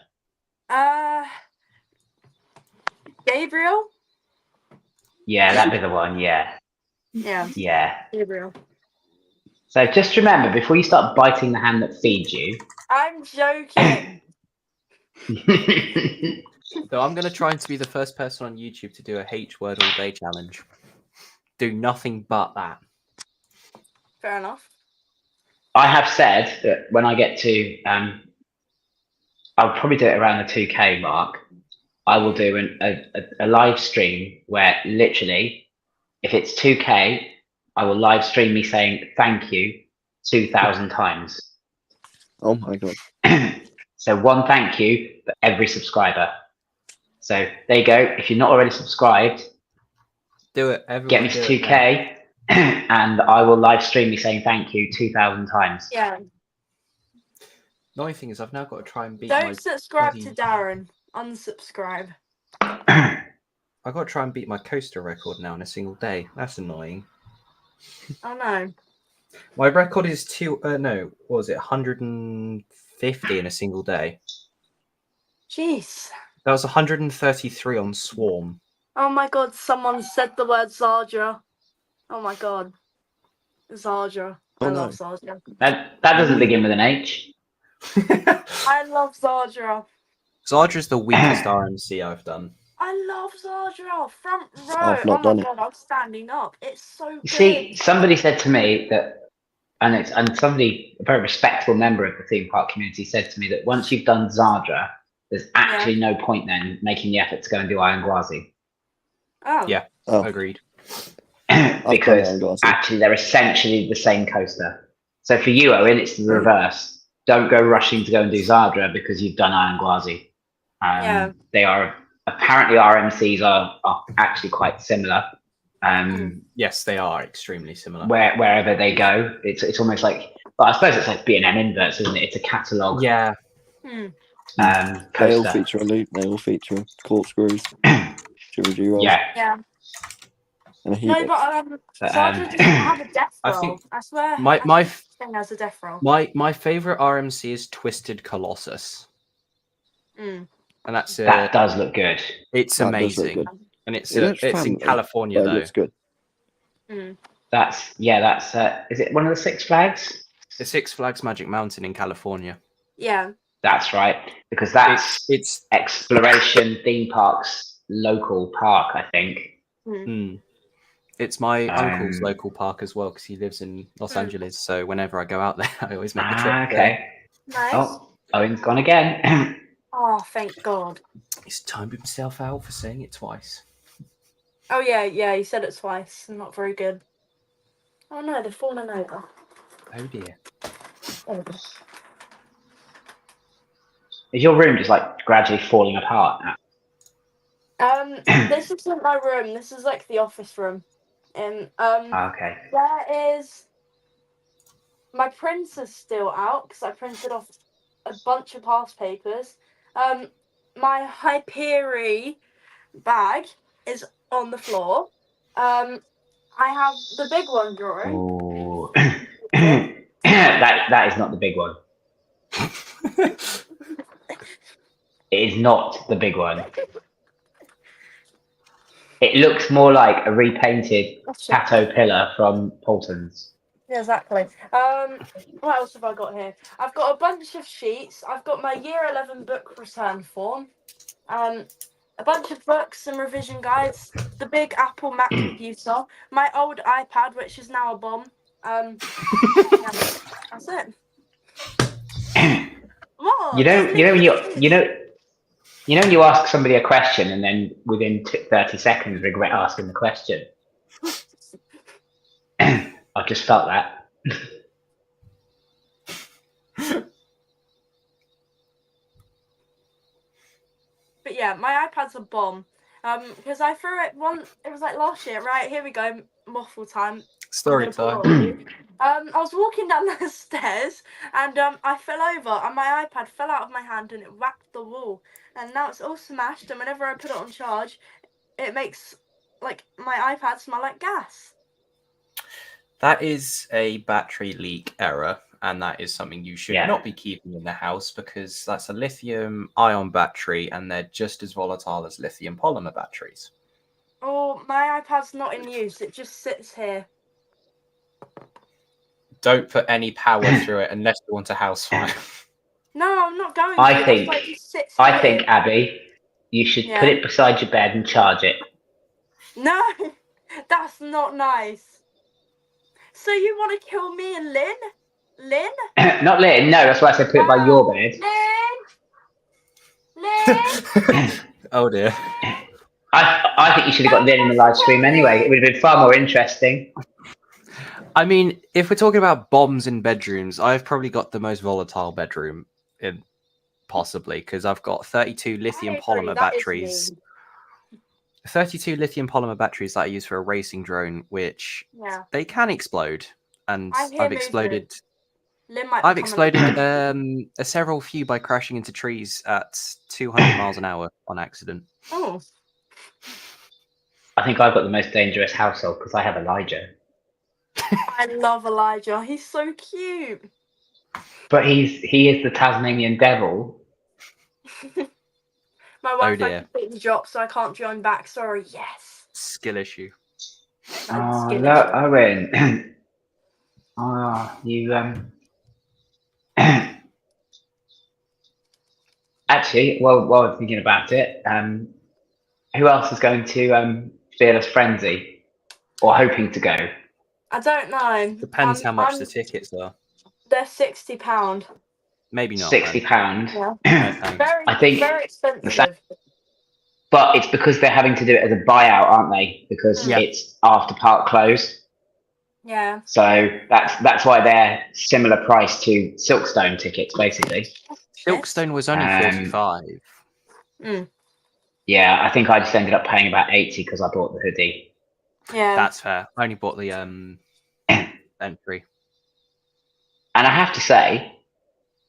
Gabriel. Yeah, that'd be the one. Yeah. Yeah. Yeah. Gabriel. So just remember, before you start biting the hand that feeds you. I'm joking. So I'm going to try to be the first person on YouTube to do a H word all day challenge. Do nothing but that. Fair enough. I have said that when I get to, I'll probably do it around the 2K mark. I will do a live stream where literally, if it's 2K, I will live stream me saying thank you 2,000 times. Oh my god. So one thank you for every subscriber. So there you go. If you're not already subscribed, do it. Everyone get me to 2K, and I will live stream me saying thank you 2,000 times. Yeah. The only thing is, I've now got to try and beat. Don't subscribe to Darren. Unsubscribe. I've got to try and beat my coaster record now in a single day. That's annoying. Oh no. My record is 150 in a single day. Jeez. That was 133 on Swarm. Oh my god, someone said the word Zardra. Oh my god. Zardra. I love Zardra. That doesn't begin with an H. I love Zardra. Zardra's the weakest RMC I've done. I love Zardra. Front row. I've not done it. God, I'm standing up. It's so good. See, somebody said to me that, and somebody, a very respectable member of the theme park community, said to me that once you've done Zardra, there's actually no point then making the effort to go and do Iron Gwazi. Oh. Yeah, Oh. Agreed. Because actually they're essentially the same coaster. So for you, Owen, it's the reverse. Don't go rushing to go and do Zardra because you've done Iron Gwazi. They are, apparently RMCs are actually quite similar. Yes, they are extremely similar. Wherever they go, it's almost like, well, I suppose it's like B&M inverts, isn't it? It's a catalogue. Yeah. Coaster. They all feature a loop. They all feature corkscrews. Yeah. And a no, but Zardra doesn't have a death roll. I swear. My thing has a death roll. My favorite RMC is Twisted Colossus. Mm. And that does look good. It's amazing. Good. And it's in California though. It looks good. Mm. That's is it one of the Six Flags? The Six Flags Magic Mountain in California. Yeah. That's right, because it's Exploration Theme Park's local park, I think. Mm. It's my uncle's local park as well because he lives in Los Angeles. So whenever I go out there, I always make the trip. Okay. Nice. Oh, Owen's gone again. Oh, thank God. He's timed himself out for saying it twice. Oh yeah, he said it twice. Not very good. Oh no, they're falling over. Oh dear. Is your room just like gradually falling apart now? This isn't my room. This is like the office room. And okay. There is my printer's still out because I printed off a bunch of past papers. My hyperia bag is on the floor. I have the big one drawing. Ooh. that is not the big one. It is not the big one. It looks more like a repainted caterpillar from Paulton's. Yeah, exactly. What else have I got here? I've got a bunch of sheets. I've got my Year 11 book return form. A bunch of books and revision guides. The big Apple Mac computer. My old iPad, which is now a bomb. That's it. What? You know when you ask somebody a question and then within 30 seconds regret asking the question. I just felt that. But yeah, my iPad's a bomb. Because I threw it it was like last year, right? Here we go, waffle time. Story time. I was walking down the stairs and I fell over and my iPad fell out of my hand and it whacked the wall. And now it's all smashed, and whenever I put it on charge, it makes like my iPad smell like gas. That is a battery leak error, and that is something you should not be keeping in the house, because that's a lithium-ion battery, and they're just as volatile as lithium polymer batteries. Oh, my iPad's not in use. It just sits here. Don't put any power through it unless you want a house fire. No, I'm not going to. I think, like, just sits here. Abby, you should put it beside your bed and charge it. No, that's not nice. So you want to kill me and Lynn? Lynn? Not Lynn, no, that's why I said put it by your bed. Lynn? Oh dear. I think you should have got Lynn in the live stream anyway. It would have been far more interesting. I mean, if we're talking about bombs in bedrooms, I've probably got the most volatile bedroom possibly, because I've got 32 lithium polymer batteries. 32 lithium polymer batteries that I use for a racing drone, which they can explode, and I've exploded several few by crashing into trees at 200 miles an hour on accident. Oh. I think I've got the most dangerous household because I have Elijah. I love Elijah. He's so cute. But he is the Tasmanian devil. My wife completely dropped, so I can't join back. Sorry. Yes. Skill issue. Oh, look, Owen. Oh, you Actually, while I'm thinking about it, who else is going to Fearless Frenzy, or hoping to go? I don't know. Depends how much the tickets are. They're £60. Maybe not. £60. Yeah. I think very expensive. But it's because they're having to do it as a buyout, aren't they? Because it's after park close. Yeah. So that's why they're similar price to Silkstone tickets, basically. Silkstone was only 45. Yeah, I think I just ended up paying about 80 because I bought the hoodie. Yeah, that's fair. I only bought the entry. And I have to say,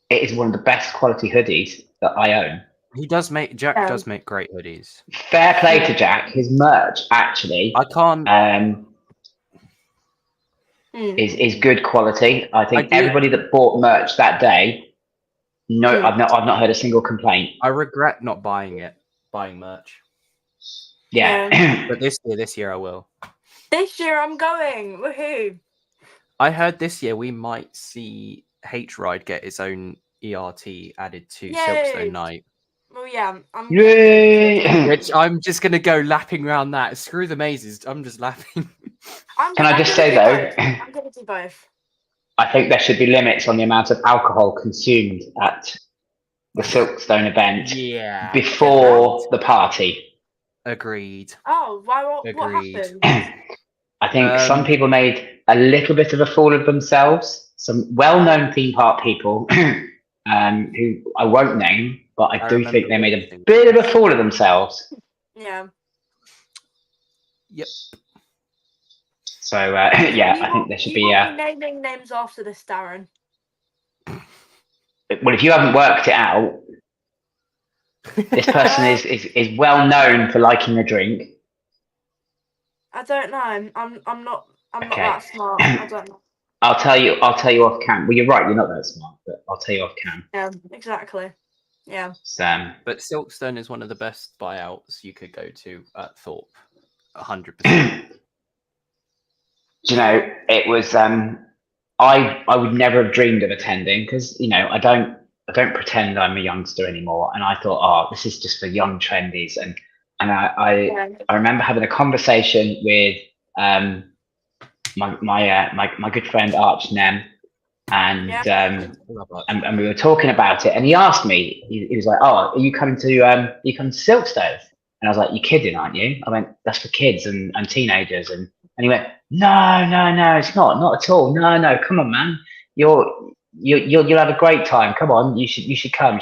it is one of the best quality hoodies that I own. He does make Jack does make great hoodies. Fair play to Jack. His merch actually, I can't. Is good quality. I think everybody that bought merch that day, I've not heard a single complaint. I regret not buying merch. Yeah. But this year I will. This year I'm going. Woohoo! I heard this year we might see H-Ride get its own ERT added to Silkstone Night. Well, yeah. Which I'm just going to go lapping around that. Screw the mazes. I'm just laughing. Can I just say, though? I'm going to do both. I think there should be limits on the amount of alcohol consumed at the Silkstone event before the party. Agreed. Oh, what happened? I think some people made a little bit of a fool of themselves. Some well-known theme park people who I won't name, but I do think they made a bit of a fool of themselves. Yeah. Yep. So, I think there should be... naming names after this, Darren. Well, if you haven't worked it out, this person is well known for liking a drink. I don't know. I'm not that smart. I don't know. I'll tell you off cam. Well, you're right. You're not that smart, but I'll tell you off cam. Yeah, exactly. Yeah. But Silkstone is one of the best buyouts you could go to at Thorpe. 100%. Do you know, it was I would never have dreamed of attending because I don't pretend I'm a youngster anymore, and I thought, oh, this is just for young trendies, and I remember having a conversation with my good friend Arch Nem, and we were talking about it, and he asked me, he was like, oh, are you coming to Silkstone? And I was like, you're kidding, aren't you? I went, that's for kids and teenagers, and And he went, no, it's not at all. No, come on, man. You'll have a great time. Come on, you should come.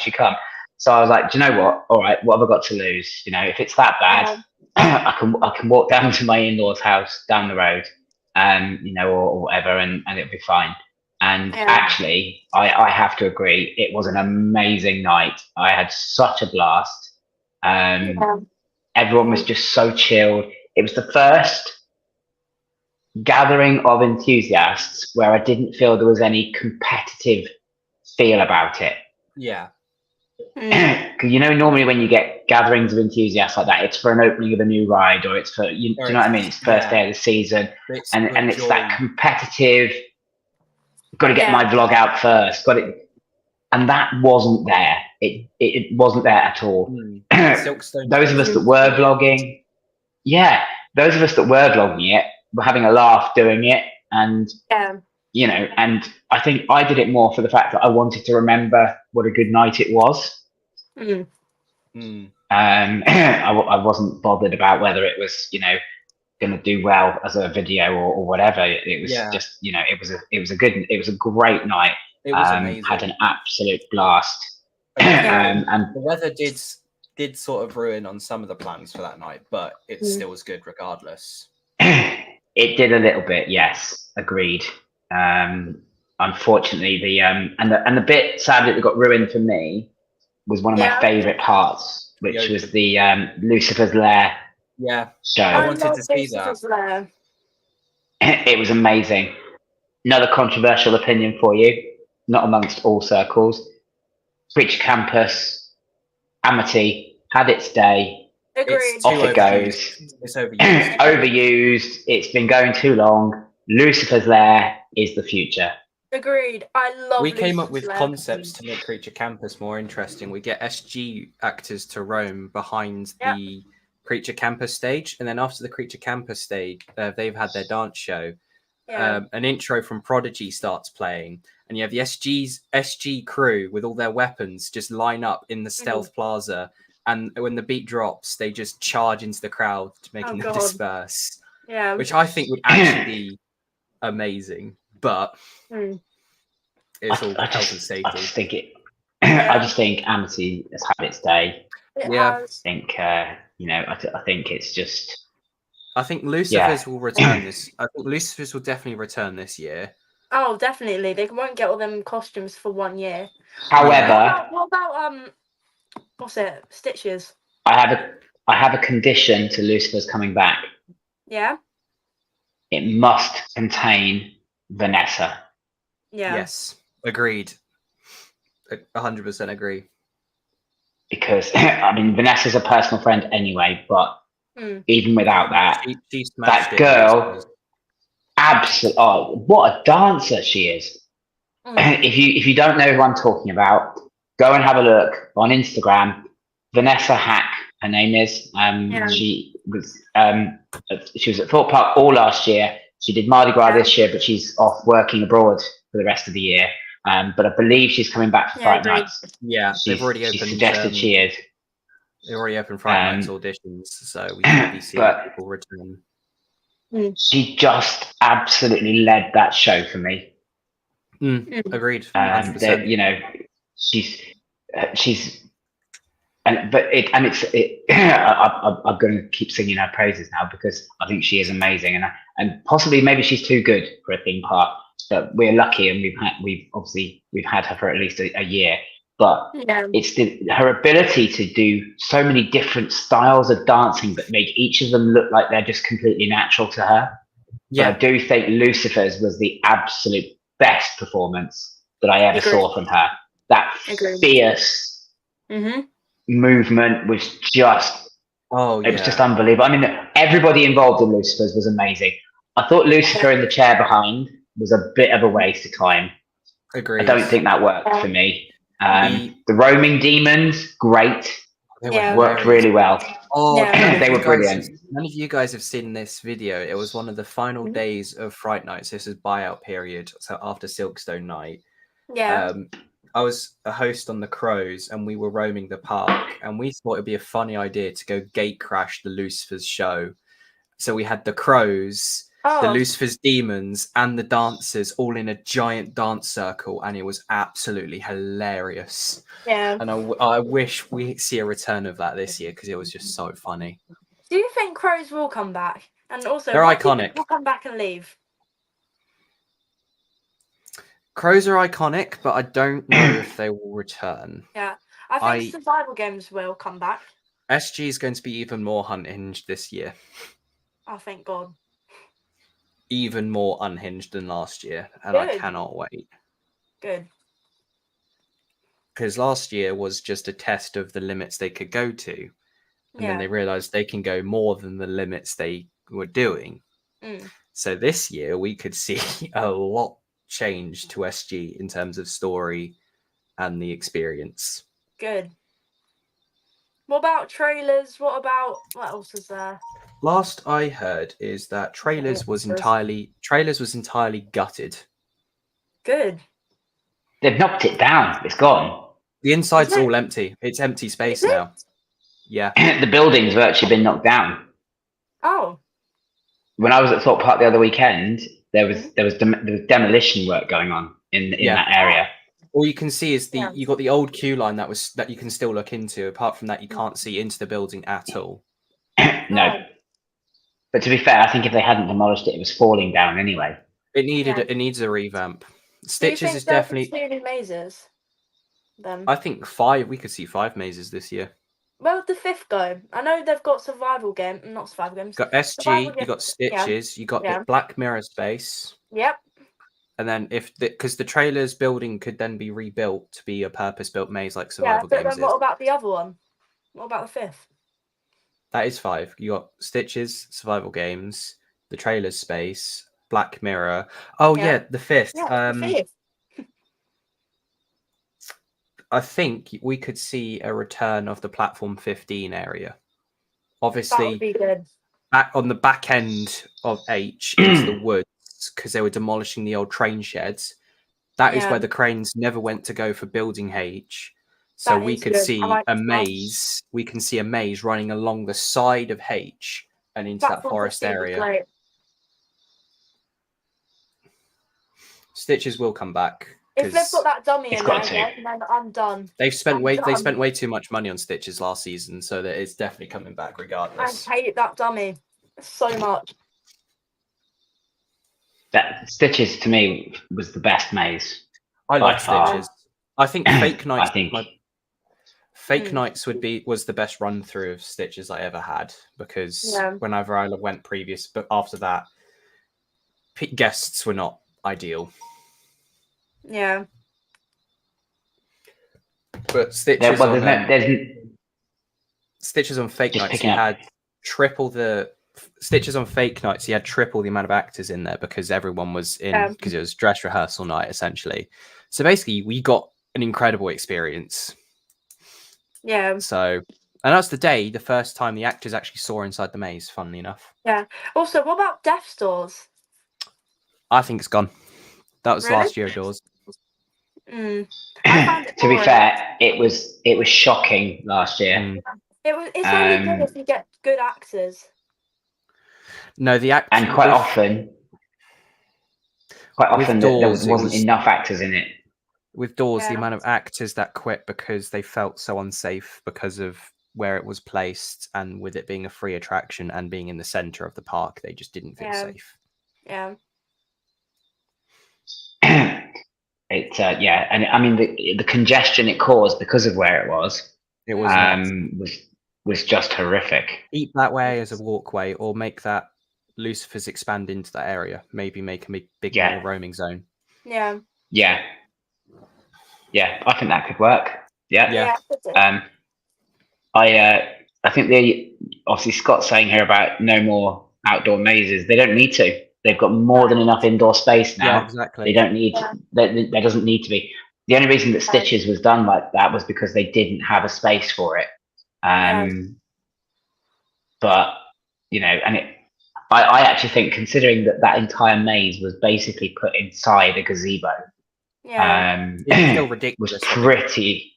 So I was like, do you know what? All right, what have I got to lose? You know, if it's that bad, I can walk down to my in-laws house down the road, you know, or whatever, and it'll be fine. And actually, I have to agree, it was an amazing night. I had such a blast. Everyone was just so chilled. It was the first gathering of enthusiasts where I didn't feel there was any competitive feel about it. Yeah. Because you know, normally when you get gatherings of enthusiasts like that, it's for an opening of a new ride, or it's for do you know what I mean? It's first day of the season, and it's that competitive. Got to get my vlog out first. And that wasn't there. It wasn't there at all. Those of us that were vlogging, it were having a laugh doing it, and you know, and I think I did it more for the fact that I wanted to remember what a good night it was. I wasn't bothered about whether it was, you know, going to do well as a video or whatever. It was just, you know, it was a great night. It was amazing. Had an absolute blast. And the weather did sort of ruin on some of the plans for that night, but it still was good regardless. It did a little bit, yes, agreed. Unfortunately, the bit sadly that got ruined for me was one of my favourite parts, which was the Lucifer's Lair. Show. I wanted to see that. It was amazing. Another controversial opinion for you, not amongst all circles. Preacher Campus, Amity had its day. Agreed. Off it goes. It's overused. Overused. It's been going too long. Lucifer's Lair is the future. Agreed. I love. We came up with concepts to make Creature Campus more interesting. We get SG actors to roam behind the Creature Campus stage, and then after the Creature Campus stage, they've had their dance show. An intro from Prodigy starts playing, and you have the SG crew with all their weapons just line up in the stealth plaza, and when the beat drops, they just charge into the crowd, making them disperse. Yeah, which I think would actually be amazing, but it's all health and safety. I just think Amity has had its day. I think you know, I think it's just. I think Lucifer's will return this. I think Lucifer's will definitely return this year. Oh, definitely. They won't get all them costumes for 1 year. However, what about what's it? Stitches. I have a condition to Lucifer's coming back. Yeah. It must contain Vanessa. Yeah. Yes. Agreed. 100% agree. Because I mean, Vanessa's a personal friend anyway, but even without that, that girl, absolutely, what a dancer she is. If you don't know who I'm talking about, go and have a look on Instagram. Vanessa Hack, her name is. She was at Thorpe Park all last year. She did Mardi Gras this year, but she's off working abroad for the rest of the year. But I believe she's coming back for Fright Nights. Yeah, they've already opened. She suggested she is. They've already opened Fright Nights auditions, so we can be seeing people return. She just absolutely led that show for me. Agreed. You know, she's I'm going to keep singing her praises now because I think she is amazing, and possibly maybe she's too good for a theme park. But we're lucky, and we've had her for at least a year. But it's her ability to do so many different styles of dancing that make each of them look like they're just completely natural to her. Yeah, but I do think Lucifer's was the absolute best performance that I ever saw from her. That fierce movement was just it was just unbelievable. I mean, everybody involved in Lucifer's was amazing. I thought Lucifer in the chair behind was a bit of a waste of time. Agreed. I don't think that worked for me. The roaming demons, great. Worked really well. They were brilliant. None of you guys have seen this video. It was one of the final days of Fright Nights. This is buyout period, so after Silkstone night. I was a host on the Crows, and we were roaming the park, and we thought it'd be a funny idea to go gate crash the Lucifer's show. So we had the Crows the Lucifer's demons and the dancers all in a giant dance circle, and it was absolutely hilarious. Yeah. And I wish we see a return of that this year because it was just so funny. Do you think crows will come back? And also, they're what iconic. do you think will come back and leave? Crows are iconic, but I don't know if they will return. Yeah, I think survival games will come back. SG is going to be even more unhinged this year. Oh, thank God. Even more unhinged than last year, and I cannot wait. Good. Because last year was just a test of the limits they could go to, and then they realized they can go more than the limits they were doing. So this year we could see a lot change to SG in terms of story and the experience. Good. What about trailers? What else is there? Last I heard is that trailers was entirely gutted. Good. They've knocked it down. It's gone. The inside's all empty. It's empty space now. Yeah. The building's virtually been knocked down. Oh. When I was at Thought Park the other weekend, there was demolition work going on in that area. All you can see is you got the old queue line that you can still look into. Apart from that, you can't see into the building at all. No. But to be fair, I think if they hadn't demolished it, it was falling down anyway. It needs a revamp. Stitches is definitely 2 new mazes. Then I think we could see 5 mazes this year. Where would the 5th go? I know they've got survival game, not survival games. Got SG, you got Stitches, you got the Black Mirror space. Yep. And then because the trailer's building could then be rebuilt to be a purpose-built maze like survival games. But then what about the other one? What about the 5th? That is 5. You got Stitches, survival games, the trailer's space, Black Mirror. Oh yeah, the 5th. Yeah, the 5th. I think we could see a return of the platform 15 area. Obviously, that would be good. Back on the back end of H into the woods because they were demolishing the old train sheds. That is where the cranes never went to go for building H. So we could see a maze. We can see a maze running along the side of H and into that forest area. Stitches will come back. If they've got that dummy in there, then I'm done. They spent way too much money on Stitches last season, so that it's definitely coming back regardless. I hate that dummy so much. That Stitches to me was the best maze. I like Stitches. I think Fake Nights. Fake Nights was the best run through of Stitches I ever had because whenever I went previous, but after that, guests were not ideal. Yeah. But Stitches Stitches on Fake Nights, he had triple the Stitches on Fake Nights. He had triple the amount of actors in there because everyone was in because it was dress rehearsal night essentially. So basically, we got an incredible experience. Yeah. So, and that's the first time the actors actually saw inside the maze. Funnily enough. Yeah. Also, what about Death Doors? I think it's gone. That was last year, Doors. To be fair, it was shocking last year. It's only good if you get good actors. No, the actors, and quite often Doors, there wasn't enough actors in it. With Doors, the amount of actors that quit because they felt so unsafe because of where it was placed, and with it being a free attraction and being in the center of the park, they just didn't feel safe. Yeah. And I mean the congestion it caused because of where it was just horrific. Keep that way as a walkway, or make that Lucifer's expand into that area. Maybe make a big more roaming zone. Yeah. Yeah. Yeah, I think that could work. Yeah. I think obviously Scott's saying here about no more outdoor mazes. They don't need to. They've got more than enough indoor space now. Yeah, exactly. They don't need. There doesn't need to be. The only reason that Stitches was done like that was because they didn't have a space for it. But I actually think, considering that entire maze was basically put inside a gazebo, it's still ridiculous. Was pretty.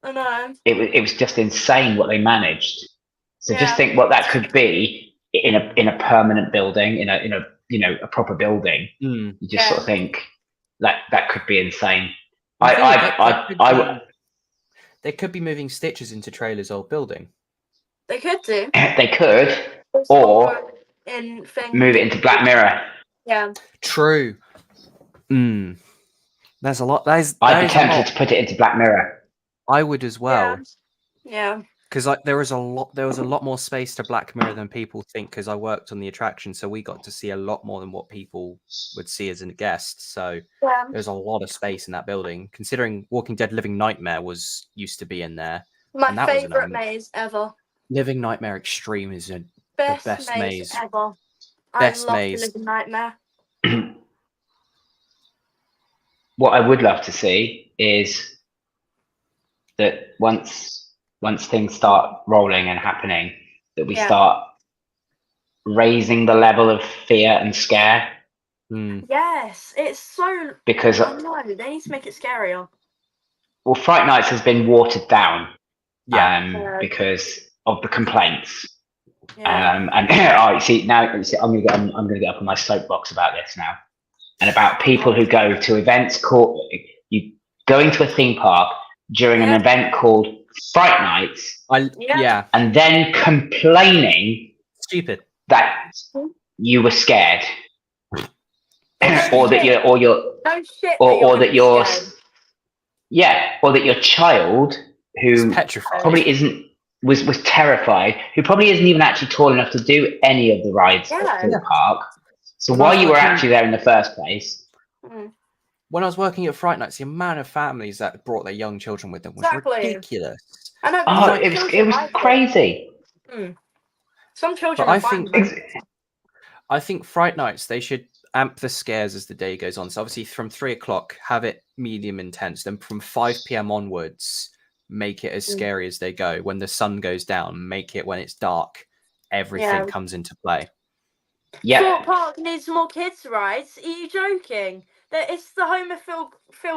I know. It was just insane what they managed. So just think what that could be in a permanent building, in a a proper building, you just sort of think that could be insane. They could be moving Stitches into Trailer's old building. They could do. They could, or move it into Black Mirror. Yeah. True. There's a lot. I'd be tempted to put it into Black Mirror. I would as well. Yeah. Because there was a lot more space to Black Mirror than people think. Because I worked on the attraction, so we got to see a lot more than what people would see as a guest. So there's a lot of space in that building. Considering Walking Dead: Living Nightmare used to be in there. My favorite maze ever. Living Nightmare Extreme is the best maze ever. Best I love maze. Living Nightmare. What I would love to see is that once things start rolling and happening, that we start raising the level of fear and scare. Yes, it's so. Because I know they need to make it scarier. Well, Fright Nights has been watered down, because of the complaints. And see, I'm going to get up on my soapbox about this now, and about people who go to events going to a theme park during an event called Fright Nights, and then complaining that you were scared, or that your child who probably was terrified, who probably isn't even actually tall enough to do any of the rides in the park. So why you were actually there in the first place? When I was working at Fright Nights, the amount of families that brought their young children with them was ridiculous. I know. It was crazy. Some children are fine. I think Fright Nights, they should amp the scares as the day goes on. So obviously from 3 o'clock, have it medium intense. Then from 5 p.m. onwards, make it as scary as they go. When the sun goes down, make it when it's dark. Everything comes into play. Thought Park needs more kids' rides. Are you joking? It's the home of feel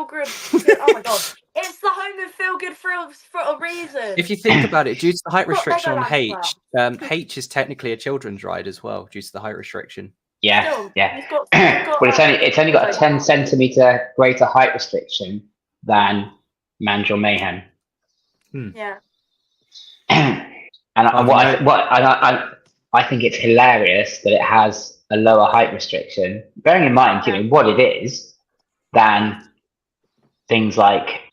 good. Oh my god! It's the home of feel good thrills for a reason. If you think about it, due to the height restriction on H, H is technically a children's ride as well, due to the height restriction. Well, it's only got a 10 centimeter greater height restriction than Mandrill Mayhem. Yeah. And I think it's hilarious that it has a lower height restriction, bearing in mind, what it is, than things like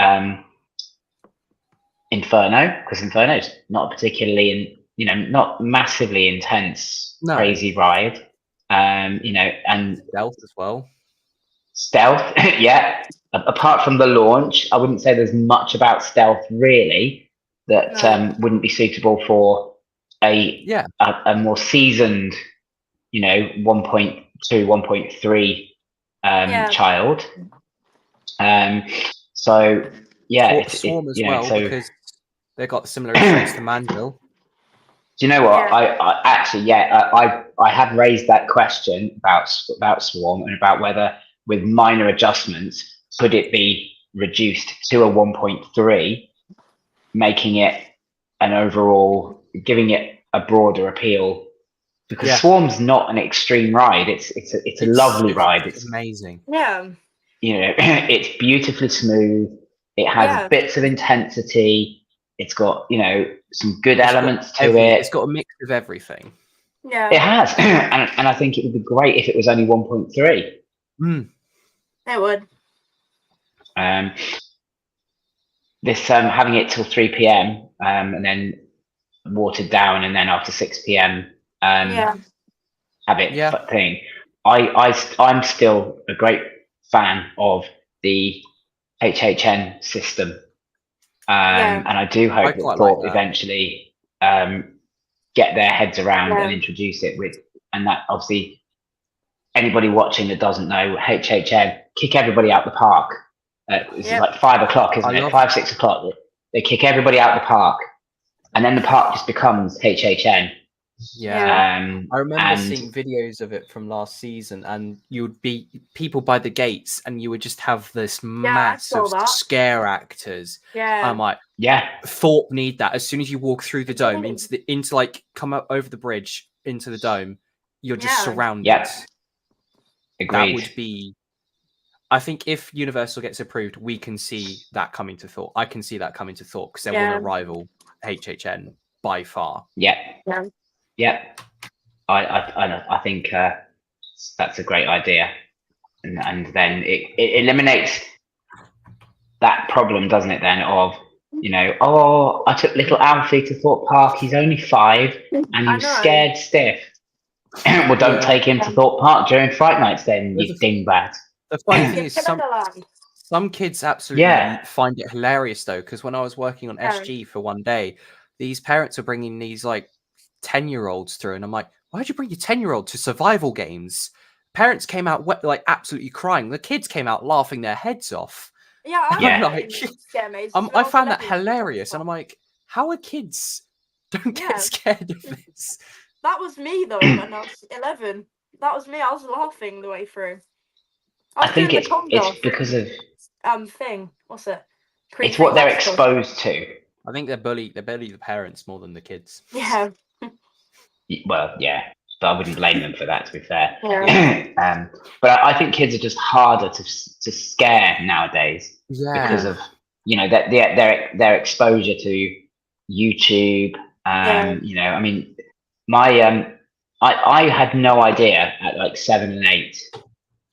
Inferno, because Inferno is not particularly, not massively intense, crazy ride. And Stealth as well. Stealth, yeah. Apart from the launch, I wouldn't say there's much about stealth really that wouldn't be suitable for a more seasoned, 1.2, 1.3 child. So yeah, Swarm as well, because they got similar restraints to Mandrill. Do you know what? I have raised that question about Swarm and about whether, with minor adjustments, could it be reduced to a 1.3, making it an overall, giving it a broader appeal. Because Swarm's not an extreme ride. It's a lovely ride. It's amazing. Yeah. It's beautifully smooth. It has bits of intensity. It's got, some good elements to it. It's got a mix of everything. Yeah. It has. and I think it would be great if it was only 1.3. It would. This having it till 3 p.m. And then watered down, and then after 6 p.m. have it thing. I'm still a great fan of the HHN system, and I do hope that Thought eventually get their heads around and introduce it and that obviously anybody watching that doesn't know HHN, kick everybody out the park. It's like 5 o'clock, isn't it? 5, 6 o'clock. They kick everybody out the park, and then the park just becomes HHN. I remember seeing videos of it from last season, and you would be people by the gates, and you would just have this mass of scare actors. I'm like, Thorpe need that. As soon as you walk through the dome into like come up over the bridge into the dome, you're just surrounded. Agreed. That would be. I think if Universal gets approved, we can see that coming to thought. I can see that coming to thought because they want to rival HHN by far. Yeah. Yeah. Yeah. I think that's a great idea, and then it eliminates that problem, doesn't it? Then of I took little Alfie to Thorpe Park. He's only 5 and he's scared stiff. Well, don't take him to Thorpe Park during Fright Nights, then you dingbat. The funny thing is, some kids absolutely find it hilarious though, because when I was working on SG for one day, these parents are bringing these like 10-year-olds through, and I'm like, why'd you bring your 10-year-old to survival games? Parents came out like absolutely crying. The kids came out laughing their heads off. Yeah, I found that hilarious, and I'm like, how are kids don't get scared of this? That was me though when I was 11. That was me. I was laughing the way through. I think it's because of thing. What's it? It's what they're exposed to. I think they bully the parents more than the kids. Yeah. Well, yeah, but I wouldn't blame them for that. To be fair, but I think kids are just harder to scare nowadays because of their exposure to YouTube. I mean, I had no idea at like 7 and 8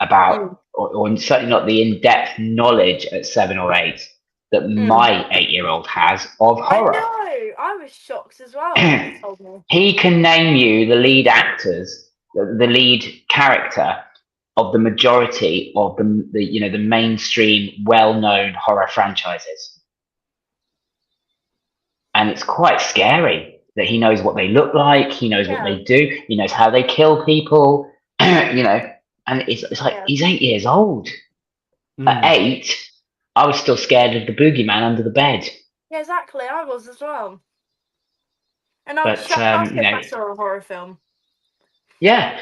about, or certainly not the in-depth knowledge at 7 or 8 that my 8-year-old has of horror. I know. I was shocked as well when he told me. He can name you the lead actors, the lead character of the majority of the mainstream well-known horror franchises. And it's quite scary that he knows what they look like, he knows what they do, he knows how they kill people, and it's like he's 8 years old. At 8, I was still scared of the boogeyman under the bed. Yeah, exactly. I was as well. And I was shocked if I saw a horror film. Yeah,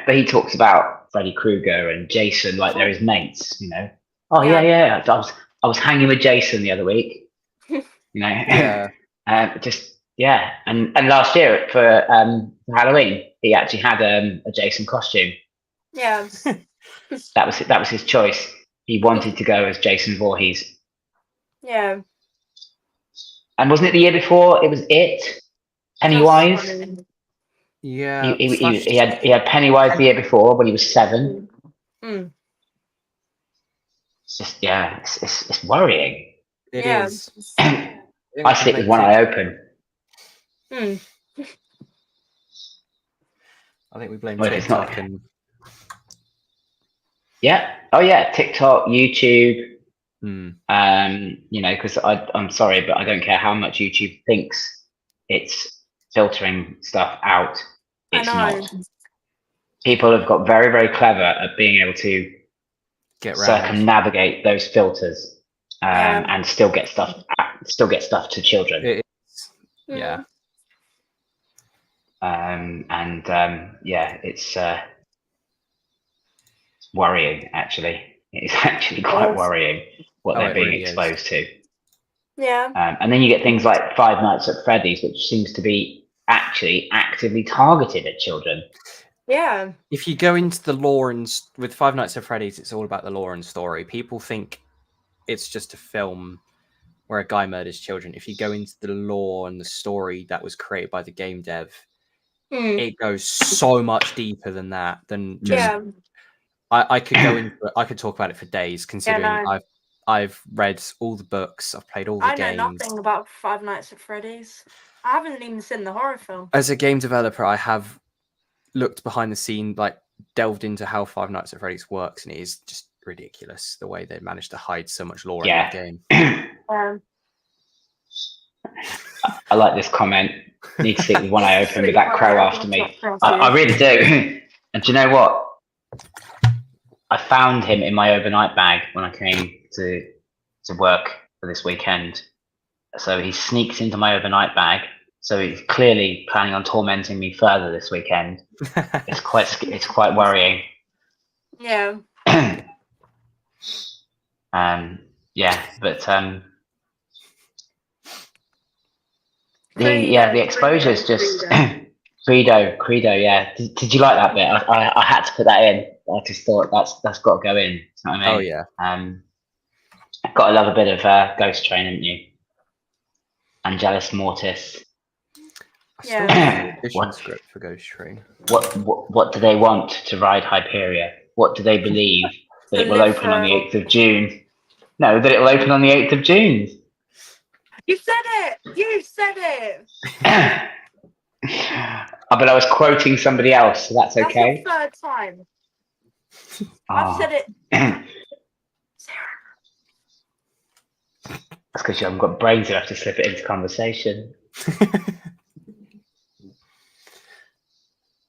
but he talks about Freddy Krueger and Jason like they're his mates. Oh yeah. I was hanging with Jason the other week. And last year for Halloween he actually had a Jason costume. Yeah. That was his choice. He wanted to go as Jason Voorhees. Yeah. And wasn't it the year before? It was Pennywise. Yeah. He had Pennywise the year before when he was 7. It's just it's worrying. It is. I sleep with one eye open. I think we blame TikTok and. Yeah. Oh yeah. TikTok, YouTube. Because I'm sorry, but I don't care how much YouTube thinks it's filtering stuff out. It's not. People have got very, very clever at being able to circumnavigate those filters and still get stuff to children. It is. Yeah. It's worrying. Actually, it's actually quite worrying what they're being really exposed to. Yeah. And then you get things like Five Nights at Freddy's, which seems to be actually actively targeted at children. Yeah. If you go into the lore with Five Nights at Freddy's, it's all about the lore and story. People think it's just a film where a guy murders children. If you go into the lore and the story that was created by the game dev, it goes so much deeper than that. Than just I could go into it. I could talk about it for days, considering I've read all the books, I've played all the games. I know nothing about Five Nights at Freddy's. I haven't even seen the horror film. As a game developer, I have looked behind the scene, like delved into how Five Nights at Freddy's works, and it is just ridiculous the way they managed to hide so much lore in the game. I like this comment. Need to sleep with one eye open with that crow after me. I really do. And do you know what? I found him in my overnight bag when I came to work for this weekend. So he sneaks into my overnight bag. So he's clearly planning on tormenting me further this weekend. It's quite worrying. Yeah. The exposure is just Credo. Yeah. Did you like that bit? I had to put that in. I just thought that's got to go in. You know what I mean? Oh yeah. Got to love a bit of Ghost Train, haven't you? Angelus Mortis. I still need the audition What? script for Ghost Train. What do they want to ride Hyperia? What do they believe that it will open on the 8th of June? No, that it will open on the 8th of June. You said it! You said it! But I was quoting somebody else, so that's okay. That's the 3rd time. Oh. I've said it. That's because you haven't got brains enough to slip it into conversation.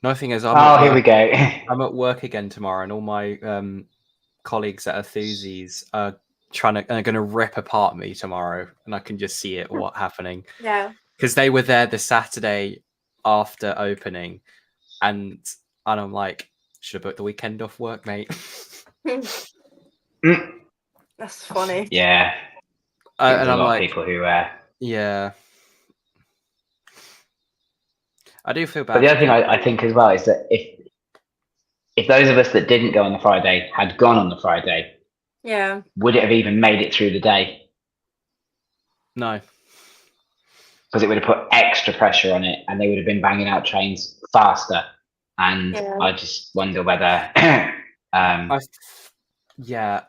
No, thing is, here we go. I'm at work again tomorrow, and all my colleagues that are Thusies are going to rip apart me tomorrow, and I can just see it happening. Yeah. Because they were there the Saturday after opening, and I'm like, should have booked the weekend off work, mate. That's funny. Yeah. And I'm like, people who yeah. I do feel bad. But the other thing I think as well is that if those of us that didn't go on the Friday had gone on the Friday, yeah, would it have even made it through the day? No. Because it would have put extra pressure on it, and they would have been banging out trains faster. And I just wonder whether. I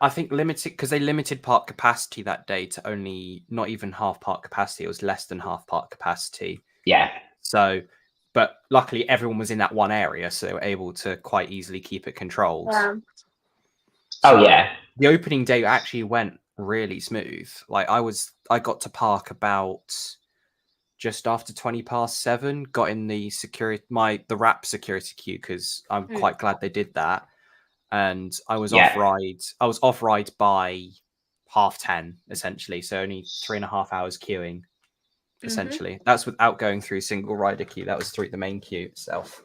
think limited, because they limited park capacity that day to only not even half park capacity. It was less than half park capacity. Yeah. So, but luckily everyone was in that one area, so they were able to quite easily keep it controlled. Yeah. So the opening day actually went really smooth. Like I got to park about just after 7:20, got in the the wrap security queue, because I'm quite glad they did that. And I was off ride. I was off ride by 10:30, essentially. So only 3.5 hours queuing, essentially. That's without going through single rider queue. That was through the main queue itself.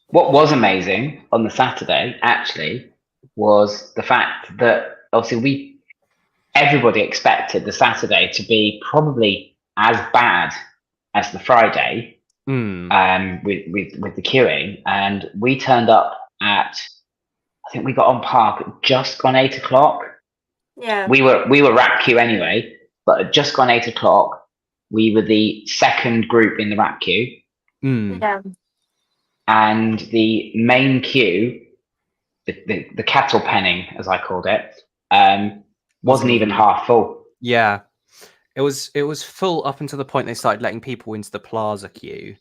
What was amazing on the Saturday, actually, was the fact that obviously everybody expected the Saturday to be probably as bad as the Friday, with the queuing, and we turned up at, I think we got on park just gone 8 o'clock. Yeah, we were wrap queue anyway, but at just gone 8 o'clock, we were the second group in the wrap queue. Yeah. And the main queue, the cattle penning, as I called it, wasn't even half full. Yeah, it was full up until the point they started letting people into the plaza queue.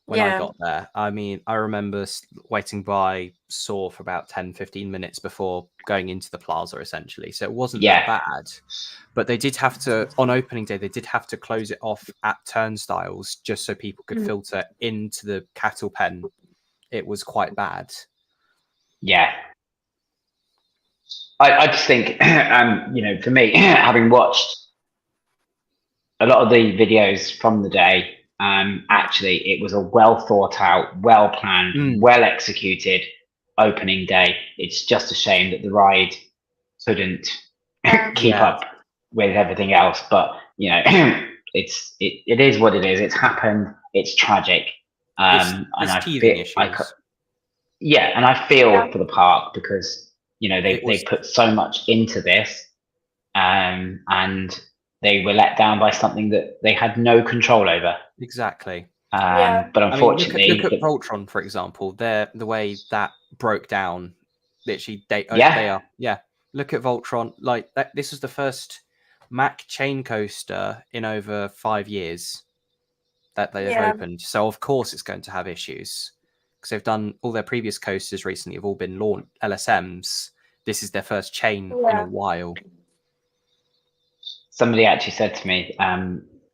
When I got there, I mean, I remember waiting by Saw for about 10-15 minutes before going into the plaza, essentially. So it wasn't that bad, but they did have to, on opening day, they did have to close it off at turnstiles just so people could filter into the cattle pen. It was quite bad. Yeah. I just think, for me, having watched a lot of the videos from the day, actually, it was a well thought out, well planned, well executed opening day. It's just a shame that the ride couldn't keep up with everything else. But it is what it is. It's happened. It's tragic. And I feel for the park, because they put so much into this, and they were let down by something that they had no control over. Exactly. But unfortunately, look at Voltron, for example. The way that broke down, literally, they are. Yeah. Look at Voltron. Like this was the first Mack chain coaster in over 5 years that they have opened. So of course it's going to have issues, because they've done all their previous coasters recently have all been launched LSMs. This is their first chain in a while. Somebody actually said to me,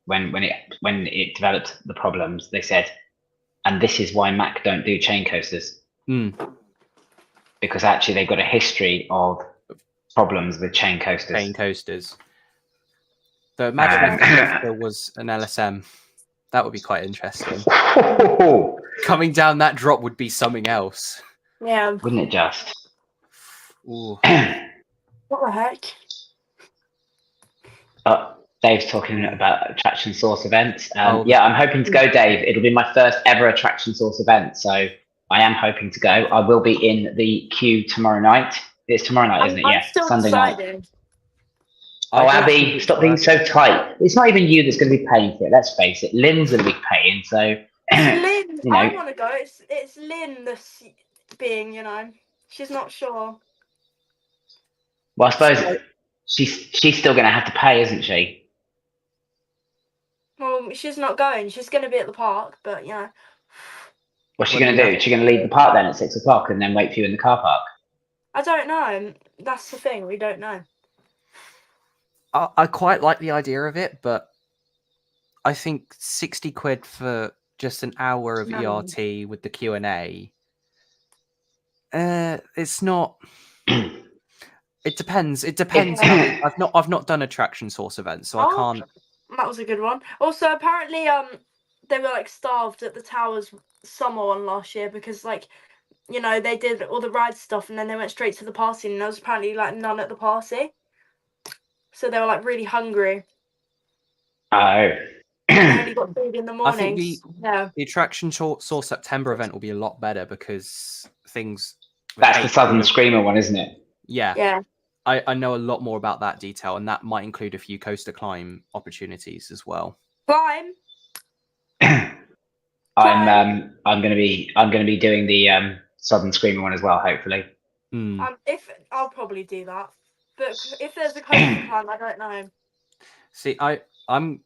when it developed the problems, they said, and this is why Mack don't do chain coasters, because actually they've got a history of problems with chain coasters. So imagine if there was an LSM, that would be quite interesting. Coming down that drop would be something else. Yeah, wouldn't it just? Ooh. What the heck? Dave's talking about attraction source events. Yeah, I'm hoping to go, Dave. It'll be my first ever attraction source event. So I am hoping to go. I will be in the queue tomorrow night. It's tomorrow night, isn't it? Yeah, still Sunday deciding. night. Oh, Abby, stop being so tight. It's not even you that's going to be paying for it. Let's face it. Lynn's going to be paying. So, Lynn, you know. I want to go. It's Lynn that's being, she's not sure. Well, I suppose she's still going to have to pay, isn't she? Well, she's not going. She's going to be at the park, but What's she going to do? Is she going to leave the park then at 6 o'clock and then wait for you in the car park? I don't know. That's the thing. We don't know. I quite like the idea of it, but I think 60 quid for just an hour of ERT with the Q&A. It's not. It depends. It depends. I've not done attraction source events, so I can't. That was a good one. Also, apparently, they were starved at the Towers summer one last year because they did all the ride stuff and then they went straight to the party and there was apparently none at the party. So they were really hungry. Oh. They only got food in the morning. I think the attraction source September event will be a lot better because things. That's the Southern Screamer one, isn't it? Yeah. Yeah. I know a lot more about that detail, and that might include a few coaster climb opportunities as well. Climb. I'm going to be doing the Southern Screamer one as well, hopefully. If I'll probably do that, but if there's a coaster climb, I don't know. See, I know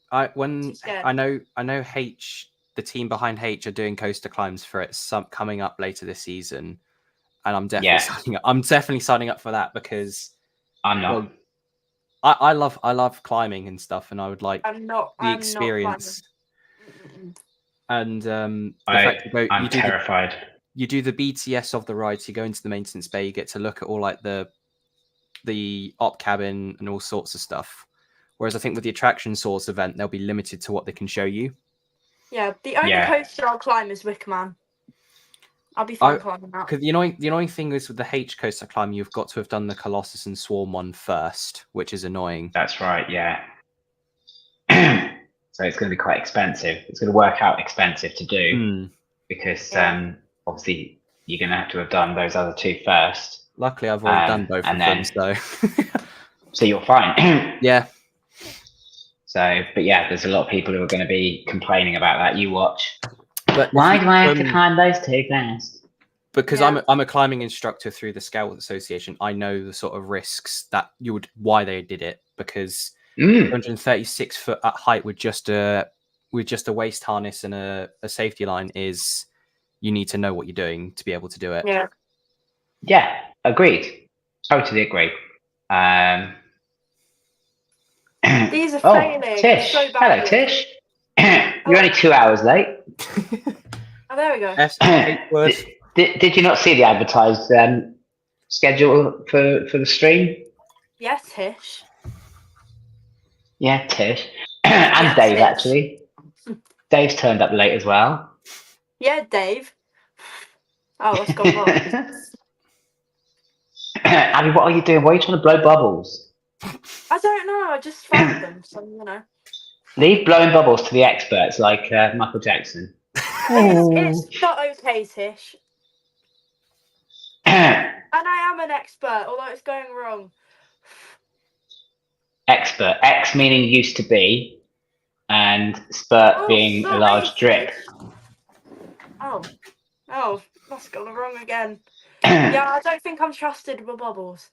the team behind H are doing coaster climbs for it. Coming up later this season, and I'm definitely signing up. I'm definitely signing up for that because I'm not. Well, I love climbing and stuff, and I would like the experience. And I'm terrified. You do the BTS of the ride, so you go into the maintenance bay, you get to look at all the op cabin and all sorts of stuff. Whereas I think with the attraction source event, they'll be limited to what they can show you. Yeah, the only coaster I'll climb is Wicker Man. I'll be fine climbing that. Because the annoying thing is with the H coaster climb, you've got to have done the Colossus and Swarm one first, which is annoying. That's right, yeah. So it's going to be quite expensive. It's going to work out expensive to do because obviously you're going to have to have done those other two first. Luckily, I've already done both of them, so so you're fine. Yeah. So, but yeah, there's a lot of people who are going to be complaining about that. You watch. But why do I have to climb those two first? Because I'm a climbing instructor through the Scout Association. I know the sort of risks that why they did it, because 136 foot at height with just a waist harness and a safety line is, you need to know what you're doing to be able to do it. Yeah, agreed. Totally agree. These are failing. Tish. So hello, Tish. You're only 2 hours late. Oh, there we go. Did you not see the advertised schedule for the stream? Yes, Tish. Yeah, Tish. And Dave, Tish. actually. Dave's turned up late as well. Yeah, Dave. Oh, what's gone wrong? Abby, what are you doing? Why are you trying to blow bubbles? I don't know. I just found them, so Leave blowing bubbles to the experts like Michael Jackson. It's not okay, Tish. And I am an expert, although it's going wrong. Expert. X meaning used to be, and spurt being a large drip. Oh, that's gone wrong again. Yeah, I don't think I'm trusted with bubbles.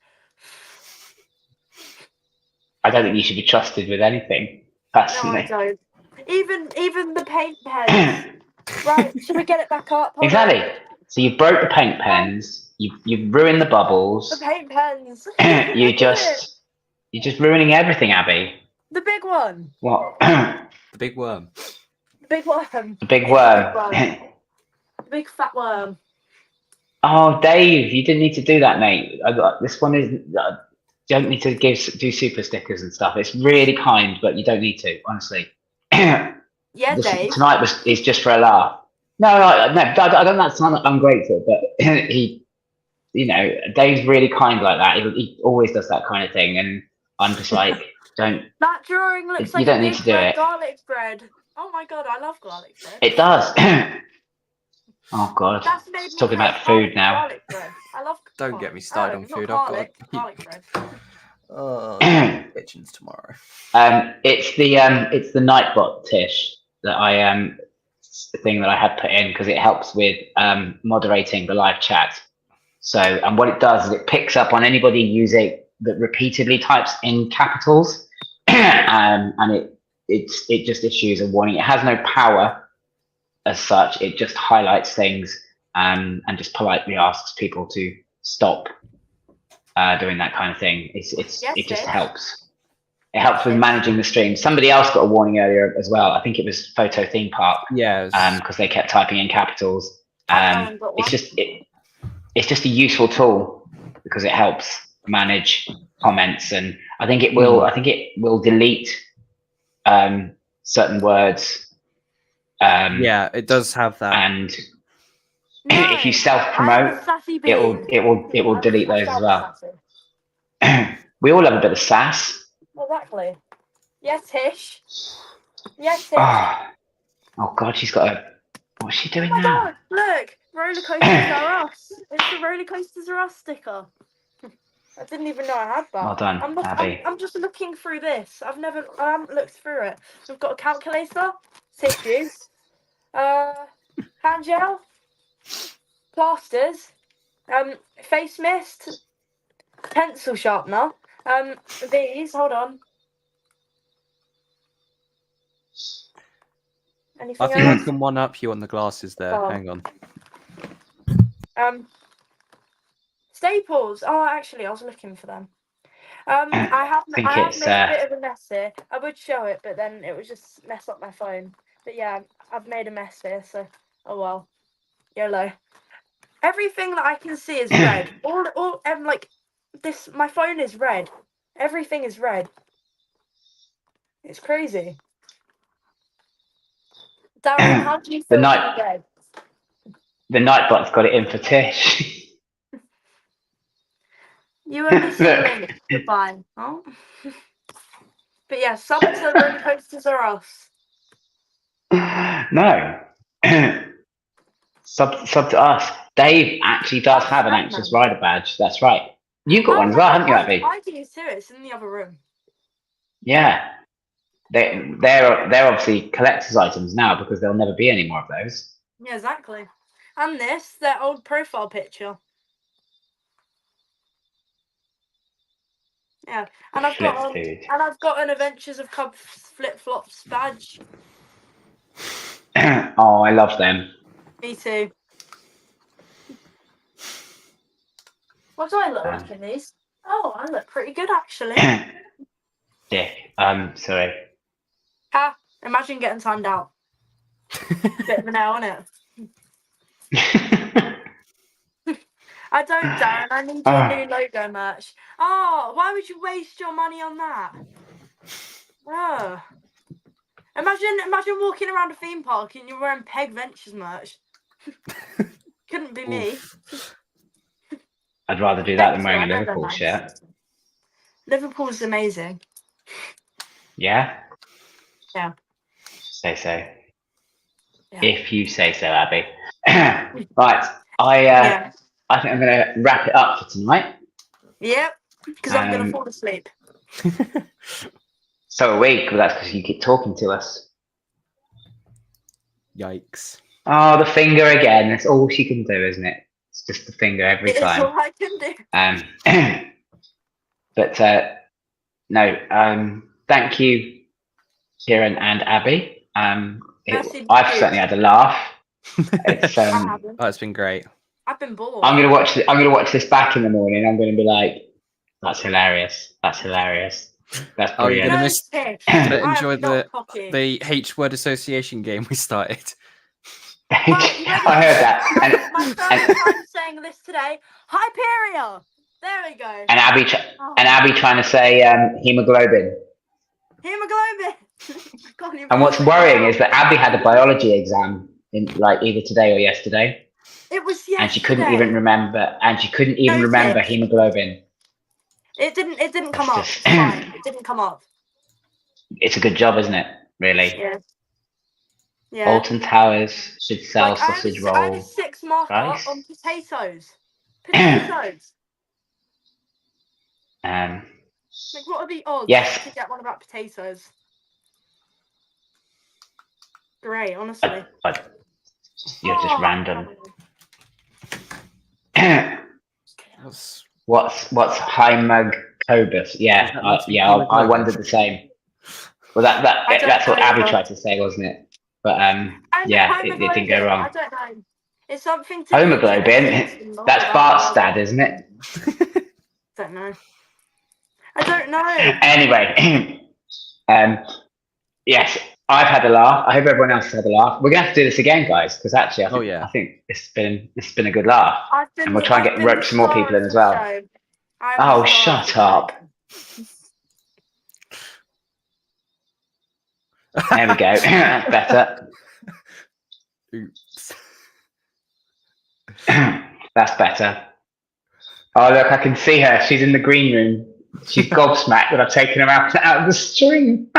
I don't think you should be trusted with anything, personally. No, I don't. Even the paint pens. Right, should we get it back up? Hold exactly. on. So you broke the paint pens. You've ruined the bubbles. The paint pens. You're just ruining everything, Abby. The big one. What? The big worm. The big worm. The big worm. The big fat worm. Oh, Dave, you didn't need to do that, mate. This one is. You don't need to do super stickers and stuff. It's really kind, but you don't need to, honestly. Yeah, Dave. Tonight is just for a laugh. No, I don't. That sound ungrateful, but he, Dave's really kind like that. He always does that kind of thing, and I'm just like, don't. That drawing looks like you don't need to do it. Garlic bread. Oh my god, I love garlic bread. It does. Oh God. That's made me Talking about food now. garlic bread. I love. Don't get me started on food. Garlic bread. Kitchens tomorrow. It's the Nightbot Tish that the thing that I had put in because it helps with moderating the live chat. So, and what it does is it picks up on anybody using that repeatedly types in capitals, and it just issues a warning. It has no power as such. It just highlights things and just politely asks people to stop doing that kind of thing. It just helps. It helps with managing the stream. Somebody else got a warning earlier as well. I think it was Photo Theme Park. Yeah. Because they kept typing in capitals. It's just a useful tool because it helps manage comments, and I think it will delete certain words. Yeah, it does have that. And if you self-promote, it will delete those as well. We all have a bit of sass. Exactly. Yes, Tish. Yes, Tish. Oh God, she's got a. What's she doing now? God, look, roller coasters are us. It's the roller coasters are us sticker. I didn't even know I had that. Well done, Abby. I'm just looking through this. I haven't looked through it. We've got a calculator, tissues, hand gel, plasters, face mist, pencil sharpener. These, hold on. Anything I think else? I can one up you on the glasses there. Oh. Hang on. Staples. Oh, actually, I was looking for them. I have made a bit of a mess here. I would show it, but then it would just mess up my phone. But yeah, I've made a mess here, so oh well. YOLO. Everything that I can see is red. all like this. My phone is red. Everything is red. It's crazy. Darren, how do you feel red? The Nightbot's got it in for Tish. You only see the link. Goodbye. Oh. But yeah, sub to roller coasters are us. No. Sub to us. Dave actually does have an Anxious Rider badge. That's right. You've got one as well, haven't you, Abby? I do too. It's in the other room. Yeah. They're obviously collector's items now because there'll never be any more of those. Yeah, exactly. And their old profile picture. Yeah, and I've got an Adventures of Cubs Flip Flops badge. Oh, I love them. Me too. What do I look like in these? Oh, I look pretty good actually. Dick. Sorry. Ha! Imagine getting timed out. Bit of an L, isn't it? I don't, Darren. I need your new logo merch. Oh, why would you waste your money on that? Oh. Imagine walking around a theme park and you're wearing Peg Ventures merch. Couldn't be me. I'd rather do that than wearing a Liverpool shirt. Liverpool's amazing. Yeah? Yeah. Say so. Yeah. If you say so, Abby. Right. I think I'm going to wrap it up for tonight. Yep. Because I'm going to fall asleep. So are we, but that's because you keep talking to us. Yikes. Oh, the finger again. That's all she can do, isn't it? It's just the finger every time. It's all I can do. But no, thank you, Kieran and Abby. I've certainly had a laugh. It's been great. I've been bored. I'm gonna watch this back in the morning. I'm gonna be like, that's hilarious. That's hilarious. That's brilliant. You're gonna enjoy the H word association game we started. Well, I heard that. My first time saying this today. Hyperia. There we go. And Abby trying to say hemoglobin. Hemoglobin. And what's worrying is that Abby had a biology exam in like either today or yesterday. It was yesterday. And she couldn't even remember hemoglobin. It didn't come up. It's fine. It didn't come up. It's a good job, isn't it? Really? Yeah. Yeah. Alton Towers should sell Like, sausage I have a roll 6 marker rice. on potatoes. Potatoes. Like, what are the odds to get one about potatoes? Great, honestly. You're just random. What's Hymagcobus? Yeah, I wondered the same. Well, that's what Abby tried to say, wasn't it? But yeah, it didn't go wrong. I don't know. It's something to Hemoglobin. That's Bartstad, isn't it? Don't know. I don't know. Anyway, yes, I've had a laugh. I hope everyone else has had a laugh. We're gonna have to do this again, guys, because actually, I think it's been a good laugh, and we'll try and get rope some more people in as well. Oh, shut up! There we go. That's better. Oops. That's better. Oh, look, I can see her. She's in the green room. She's gobsmacked that I've taken her out of the stream.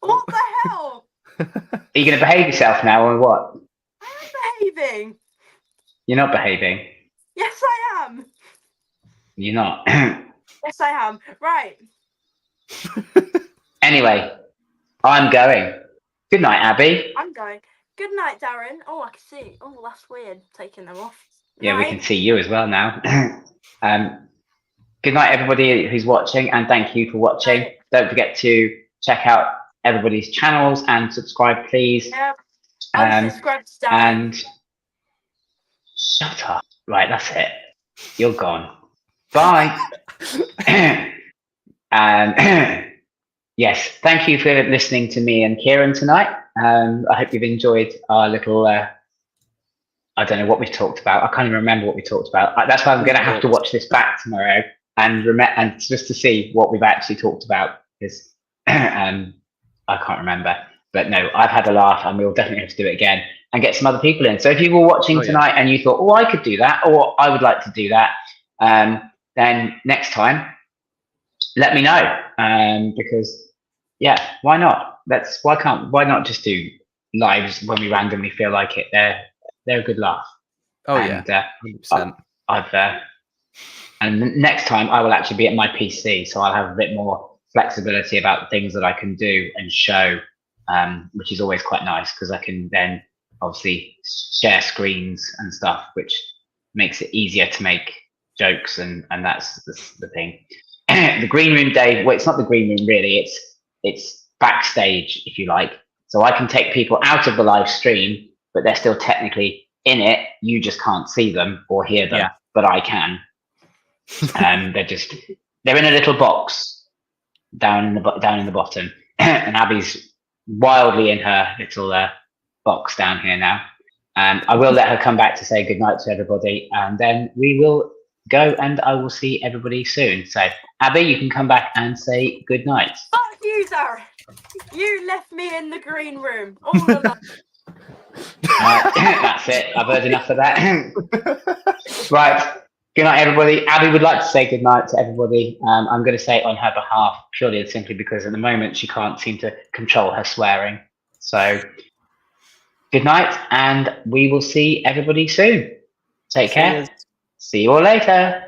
What the hell? Are you going to behave yourself now or what? I am behaving. You're not behaving. Yes, I am. You're not. Yes, I am. Right. Anyway, I'm going. Good night, Abby. I'm going. Good night, Darren. Oh, I can see. Oh, that's weird. Taking them off. Yeah, we can see you as well now. Good night, everybody who's watching, and thank you for watching. Right. Don't forget to check out everybody's channels and subscribe, please. Yeah. Unsubscribe to Darren. And shut up. Right, that's it. You're gone. Bye. And yes, thank you for listening to me and Kieran tonight. I hope you've enjoyed our little. I don't know what we've talked about. I can't even remember what we talked about. That's why I'm going to have to watch this back tomorrow and just to see what we've actually talked about, because I can't remember. But no, I've had a laugh, and we'll definitely have to do it again and get some other people in. So if you were watching tonight and you thought, oh, I could do that, or I would like to do that, then next time, let me know. Because yeah, why not? Why not just do lives when we randomly feel like it? They're a good laugh. Oh, and, yeah, 100%. And next time I will actually be at my PC, so I'll have a bit more flexibility about things that I can do and show, which is always quite nice, because I can then obviously share screens and stuff, which makes it easier to make jokes, and that's the thing. The green room day, well, it's not the green room really, it's backstage, if you like. So I can take people out of the live stream, but they're still technically in it. You just can't see them or hear them, but I can. They're in a little box down in the bottom, and Abby's wildly in her little box down here now. I will let her come back to say goodnight to everybody, and then we will go, and I will see everybody soon. So Abby, you can come back and say goodnight. Fuck you, Darren. You left me in the green room all alone. That's it. I've heard enough of that. Right. Good night, everybody. Abby would like to say good night to everybody. I'm going to say it on her behalf, purely and simply because at the moment she can't seem to control her swearing. So good night, and we will see everybody soon. Take care. See you all later.